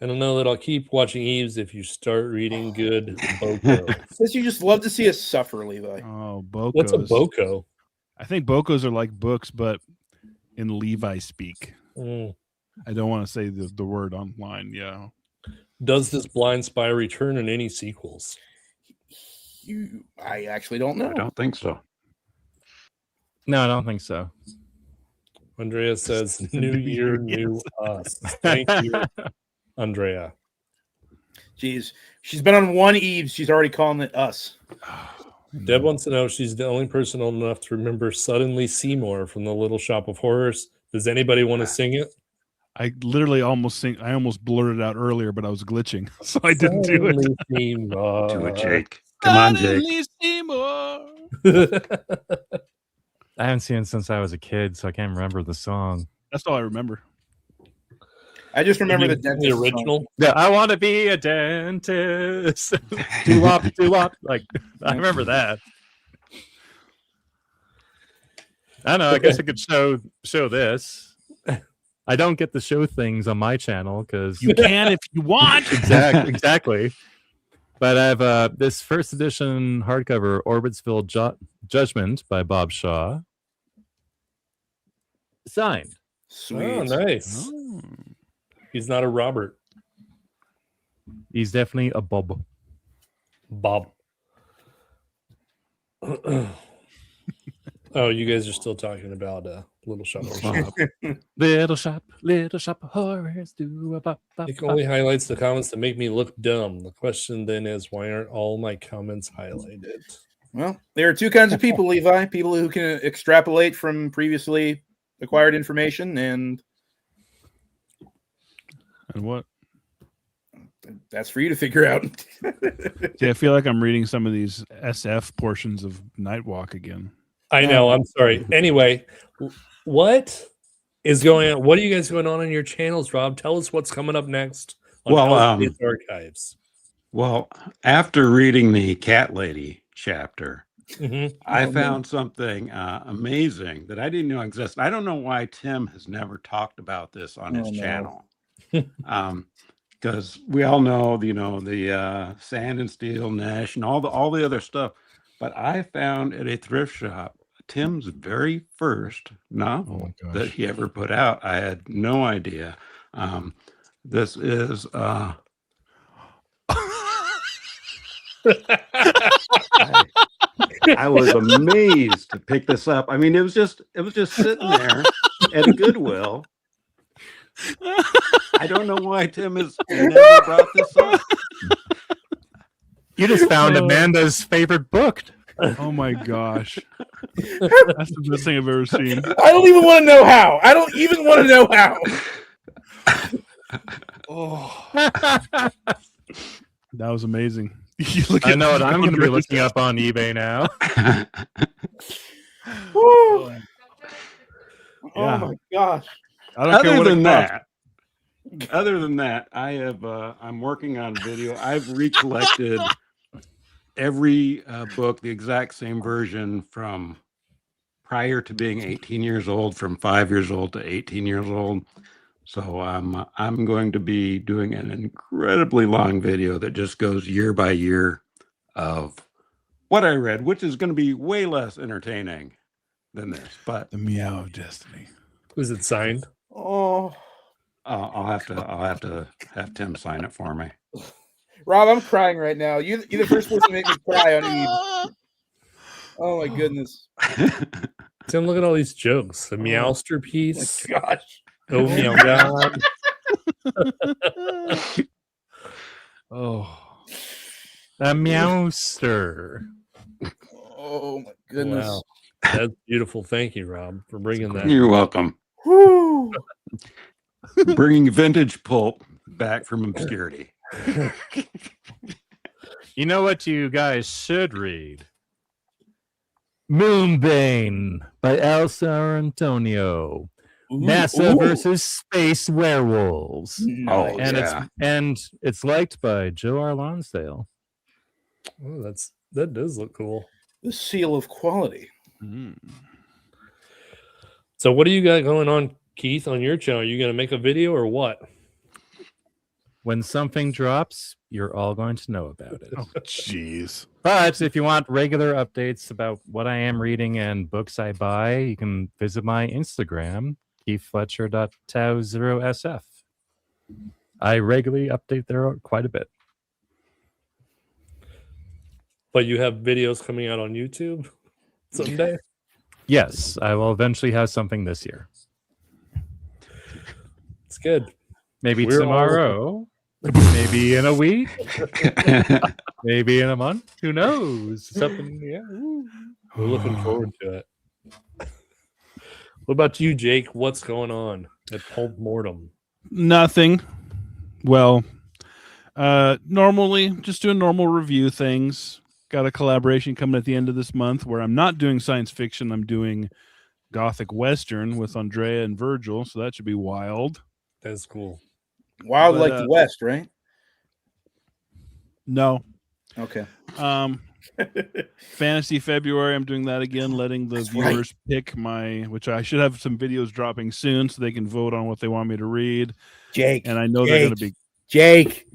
I don't know that I'll keep watching Eves if you start reading good Boko. Since you just love to see us suffer, Levi. Oh, Bocos. What's a Boko? I think Bocos are like books, but in Levi speak. Mm. I don't want to say the word online. Yeah. Does this blind spy return in any sequels? I actually don't know. I don't think so. No, I don't think so. Andrea says, "New year, new us." Thank you, Andrea. Jeez, she's been on one Eves. She's already calling it us. Deb wants to know if she's the only person old enough to remember "Suddenly Seymour" from The Little Shop of Horrors. Does anybody want to sing it? I literally almost blurted out earlier, but I was glitching, so I didn't do it. Suddenly Seymour. Do it, Jake. Come on, Jake. Suddenly Seymour. I haven't seen it since I was a kid, so I can't remember the song. That's all I remember. I just remember the The dentist song. original. Yeah, I want to be a dentist. Doo-wop, doo-wop. Like, I remember that. I don't know. I guess I could show this. I don't get to show things on my channel because You can if you want. exactly. But I have this first edition hardcover, Orbitsville Judgment by Bob Shaw, signed. Sweet. Oh, nice. Oh. He's not a Robert. He's definitely a Bob. Bob. Oh, you guys are still talking about Little Shop of Horrors. Little shop of horrors. It only highlights the comments that make me look dumb. The question then is, why aren't all my comments highlighted? Well, there are two kinds of people, Levi. People who can extrapolate from previously acquired information, and what? that's for you to figure out. See, I feel like I'm reading some of these SF portions of Nightwalk again. I know. I'm sorry. Anyway, what is going on? What are you guys going on your channels, Rob? Tell us what's coming up next on Elusive Archives. Well, after reading the Cat Lady chapter, Mm-hmm. I found something amazing that I didn't know existed. I don't know why Tim has never talked about this on his channel. Because we all know, the Sand and Steel, Nash, and all the other stuff. But I found at a thrift shop Tim's very first novel that he ever put out. I had no idea. This is I was amazed to pick this up. I mean, it was just sitting there at a Goodwill. I don't know why Tim has never brought this up. You just found Amanda's favorite book. Oh my gosh. That's the best thing I've ever seen. I don't even want to know how. I don't even want to know how. Oh. That was amazing. I know what I'm going to be looking up on eBay now. Oh Yeah. my gosh. I don't care what it costs. Other than that, I have I'm working on video. I've recollected every book, the exact same version from prior to being 18 years old, from 5 years old to 18 years old. So I'm going to be doing an incredibly long video that just goes year by year of what I read, which is going to be way less entertaining than this. But The Meow of Destiny. Was it signed? Oh, I'll have to have Tim sign it for me. Rob, I'm crying right now. You're the first person to make me cry on Eve. Oh my goodness. Tim, look at all these jokes. The Meowster piece. Gosh. Oh, meow God. Oh, A meowster. Oh my goodness. Wow. That's beautiful. Thank you, Rob, for bringing that. You're welcome. Whew. Bringing vintage pulp back from obscurity. You know what you guys should read? Moonbane by Elsa Antonio. NASA Ooh. versus space werewolves. Oh, Nice. And it's liked by Joe R. Lonsdale. Oh, that does look cool. The seal of quality. So what do you got going on, Keith, on your channel? Are you going to make a video or what? When something drops, you're all going to know about it. oh, jeez. But if you want regular updates about what I am reading and books I buy, you can visit my Instagram, keithfletcher.tau0sf. I regularly update there quite a bit. But you have videos coming out on YouTube someday? Yes, I will eventually have something this year. It's good. Maybe We're all- tomorrow. Maybe in a week. Maybe in a month. Who knows? Something. Yeah. We're looking forward to it. What about you, Jake? What's going on at Pulp Mortem? Nothing. Well, normally just doing normal review things. Got a collaboration coming at the end of this month where I'm not doing science fiction. I'm doing Gothic Western with Andrea and Virgil. So that should be wild. That's cool. Wild But, like the West, right? No. Okay. Fantasy February, I'm doing that again, letting the That's right. viewers pick which I should have some videos dropping soon so they can vote on what they want me to read. Jake. And I know they're going to be. Jake.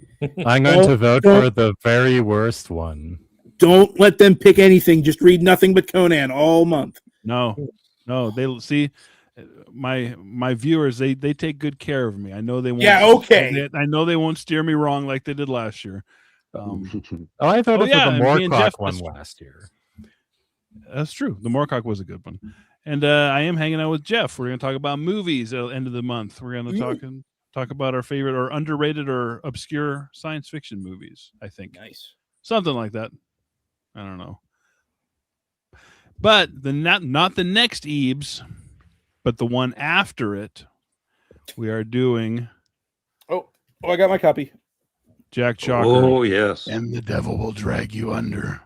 I'm going to vote for the very worst one. Don't let them pick anything. Just read nothing but Conan all month. No, they see my viewers. They take good care of me. I know they won't. Yeah, okay. I know they won't steer me wrong like they did last year. I voted yeah, for the and me and Jeff Moorcock one was- last year. That's true. The Moorcock was a good one. And I am hanging out with Jeff. We're going to talk about movies at the end of the month. We're going to talk about our favorite or underrated or obscure science fiction movies, I think. Nice. Something like that. I don't know. But not the next EEBS, but the one after it, we are doing Oh, I got my copy. Jack Chalker. Oh, yes. And the devil will drag you under.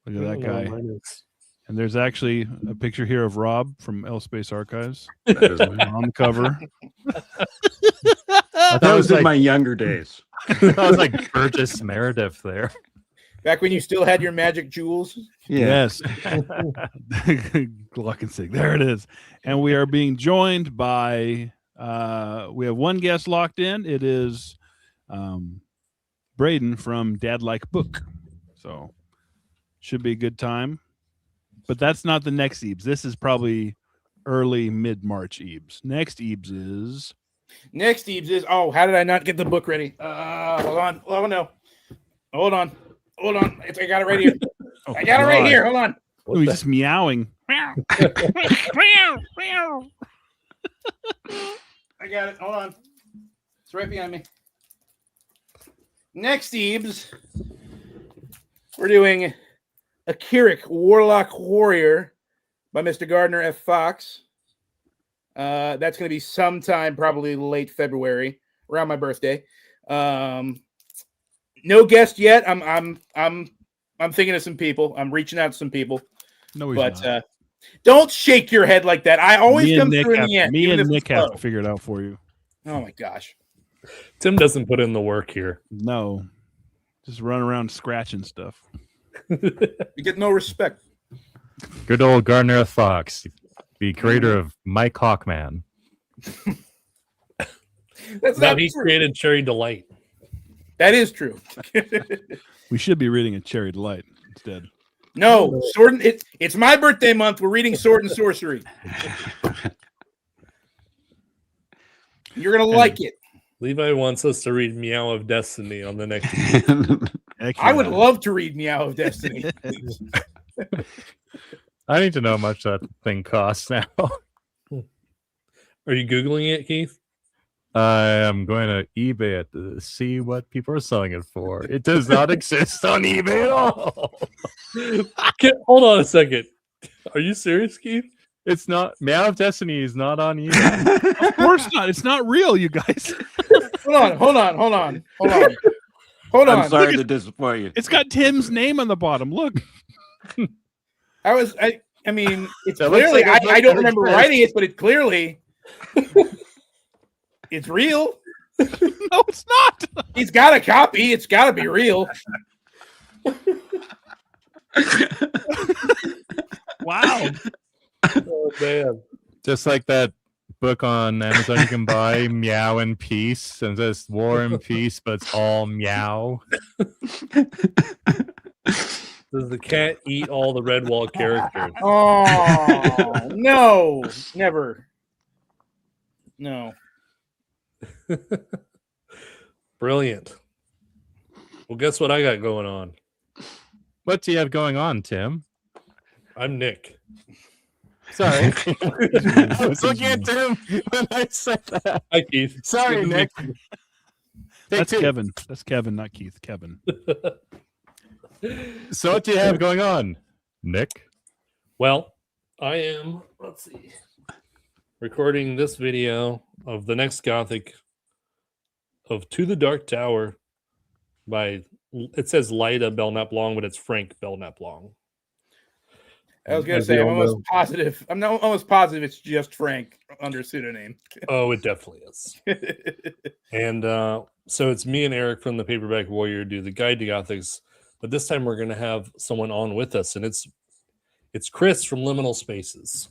Look at that guy. And there's actually a picture here of Rob from Space Archives That is my- on the cover. that was in my younger days. That was like Burgess Meredith there. Back when you still had your magic jewels. Yes. Luck and sick. There it is. And we are being joined by we have one guest locked in. It is Braden from Dad Like Book. So should be a good time. But that's not the next EEBS. This is probably early mid-March EEBS. Next EEBS is Next EEBS is how did I not get the book ready? Hold on. Oh no. Hold on. I got it right here. oh, I got it right God. here. Hold on. Oh, he's just meowing. I got it. Hold on. It's right behind me. Next EEBS, we're doing a Keurig Warlock Warrior by Mr. Gardner F. Fox. That's going to be sometime probably late February, around my birthday. No guest yet. I'm thinking of some people. I'm reaching out to some people. No, he's But not. don't shake your head like that. I always Me come and Nick through in have, the end. me even and if Nick it's have slow. to figure it out for you. Oh my gosh. Tim doesn't put in the work here. No, just run around scratching stuff. You get no respect. Good old Gardner F. Fox, the creator of Mike Hawkman. That's No, not he true. created Cherry Delight. That is true. We should be reading a Cherry Delight instead. No, it's my birthday month. We're reading Sword and Sorcery. You're gonna like it. Levi wants us to read Meow of Destiny on the next. Heck I would yeah. love to read Meow of Destiny. I need to know how much that thing costs now. Are you Googling it, Keith? I am going to eBay it to see what people are selling it for. It does not exist on eBay at all. Hold on a second. Are you serious, Keith? It's not. Meow of Destiny is not on eBay. Of course not. It's not real, you guys. Hold on. I'm sorry to disappoint you. It's got Tim's name on the bottom. Look. I mean, it's That looks clearly, like a book I don't that remember exists. writing it, but it clearly, it's real. No, it's not. He's got a copy. It's got to be real. Wow. Oh man. Just like that book on Amazon you can buy, Meow and Peace, and it says War and Peace, but it's all meow. Does the cat eat all the Redwall characters? Oh no, never. No. Brilliant. Well, guess what I got going on? What do you have going on, Tim? I'm Nick. Sorry. I was looking at Tim when I said that. Hi, Keith. Sorry, Nick. Take That's two. Kevin. That's Kevin, not Keith. Kevin. So what do you have going on, Nick? Well, I am, let's see, recording this video of the next Gothic of To the Dark Tower by, it says Lyda Belknap Long, but it's Frank Belknap Long. I was gonna As say we I'm all almost know. positive. I'm not almost positive it's just Frank under pseudonym. Oh, it definitely is. And so it's me and Eric from the Paperback Warrior do the Guide to Gothics, but this time we're going to have someone on with us, and it's Chris from Liminal Spaces.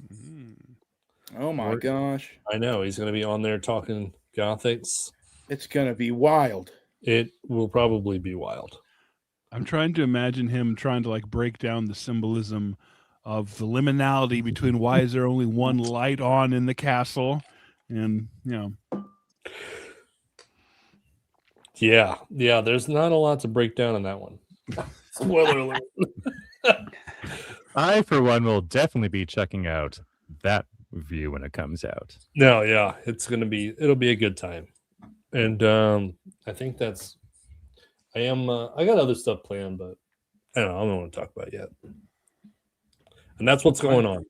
Oh my gosh, I know he's going to be on there talking Gothics. it's gonna be wild. It will probably be wild. I'm trying to imagine him trying to like break down the symbolism of the liminality between why is there only one light on in the castle, and Yeah. There's not a lot to break down in that one. Spoiler alert. I, for one, will definitely be checking out that review when it comes out. No, yeah, it'll be a good time. And I think I got other stuff planned, but I don't want to talk about it yet. And that's what's going on.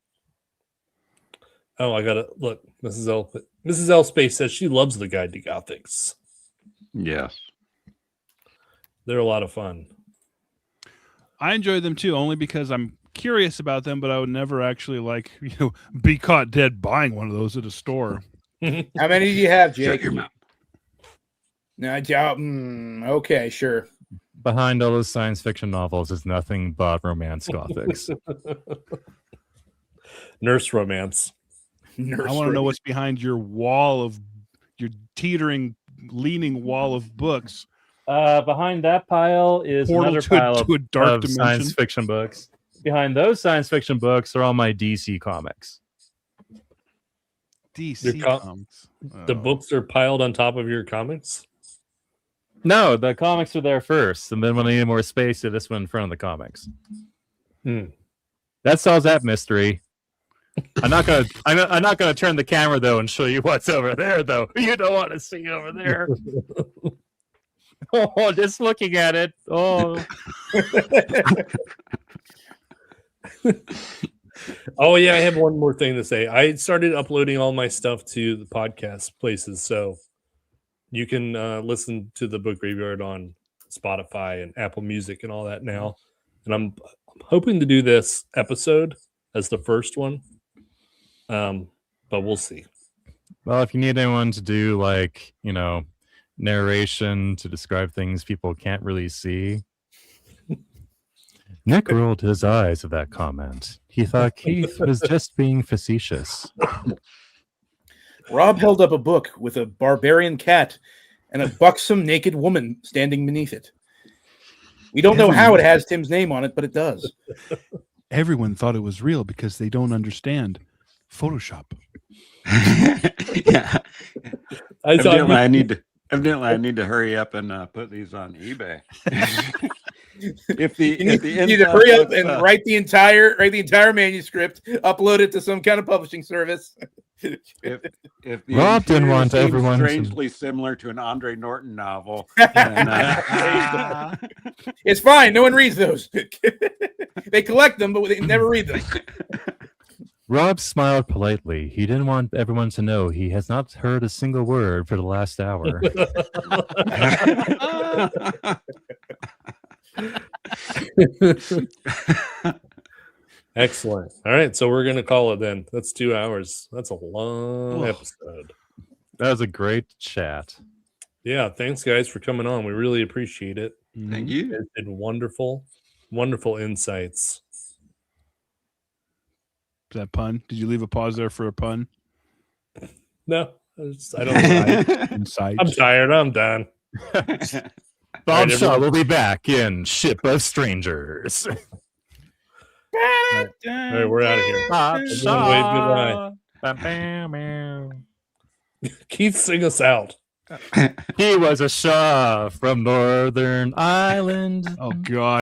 Oh, I gotta look. Mrs. L Space says she loves the Guide to Gothics. Yes. They're a lot of fun. I enjoy them too, only because I'm curious about them, but I would never actually be caught dead buying one of those at a store. How many do you have, Shut Jake? your mouth. No, okay, sure. Behind all those science fiction novels is nothing but romance gothics. Nurse romance. I want to know what's behind your teetering, leaning wall of books. Behind that pile is Portal another to pile a dark of dimension. science fiction books. Behind those science fiction books are all my DC comics. DC Your comics. The Oh. books are piled on top of your comics. No, the comics are there first, and then when I need more space, they just went in front of the comics. That solves that mystery. I'm not gonna turn the camera though and show you what's over there though. You don't want to see over there. Oh, just looking at it. Oh, Oh yeah, I have one more thing to say. I started uploading all my stuff to the podcast places, so you can listen to the Book Graveyard on Spotify and Apple Music and all that now. And I'm hoping to do this episode as the first one, but we'll see. well, if you need anyone to do narration to describe things people can't really see. Nick rolled his eyes at that comment. He thought Keith was just being facetious. Rob held up a book with a barbarian cat and a buxom naked woman standing beneath it. We don't know how it has Tim's name on it, but it does. Everyone thought it was real because they don't understand Photoshop. Yeah. I thought Evidently, I need to hurry up and put these on eBay. If the You need, you need to inside hurry up looks, and write the entire manuscript, upload it to some kind of publishing service. if the Rob didn't interior want seems everyone to- strangely similar to an Andre Norton novel, then, It's fine. No one reads those. They collect them, but they never read them. Rob smiled politely. He didn't want everyone to know he has not heard a single word for the last hour. Excellent. All right, so we're gonna call it then. That's 2 hours. That's a long episode. That was a great chat. Yeah, thanks guys for coming on. We really appreciate it. Thank you. It's been wonderful, wonderful insights. Is that pun? Did you leave a pause there for a pun? No, I don't. Insight. I'm tired. I'm done. Bob right, Shaw everyone. will be back in Ship of Strangers. All right, we're out of here. Bob Everyone wave Shaw. Keith, sing us out. He was a Shaw from Northern Ireland. Oh God.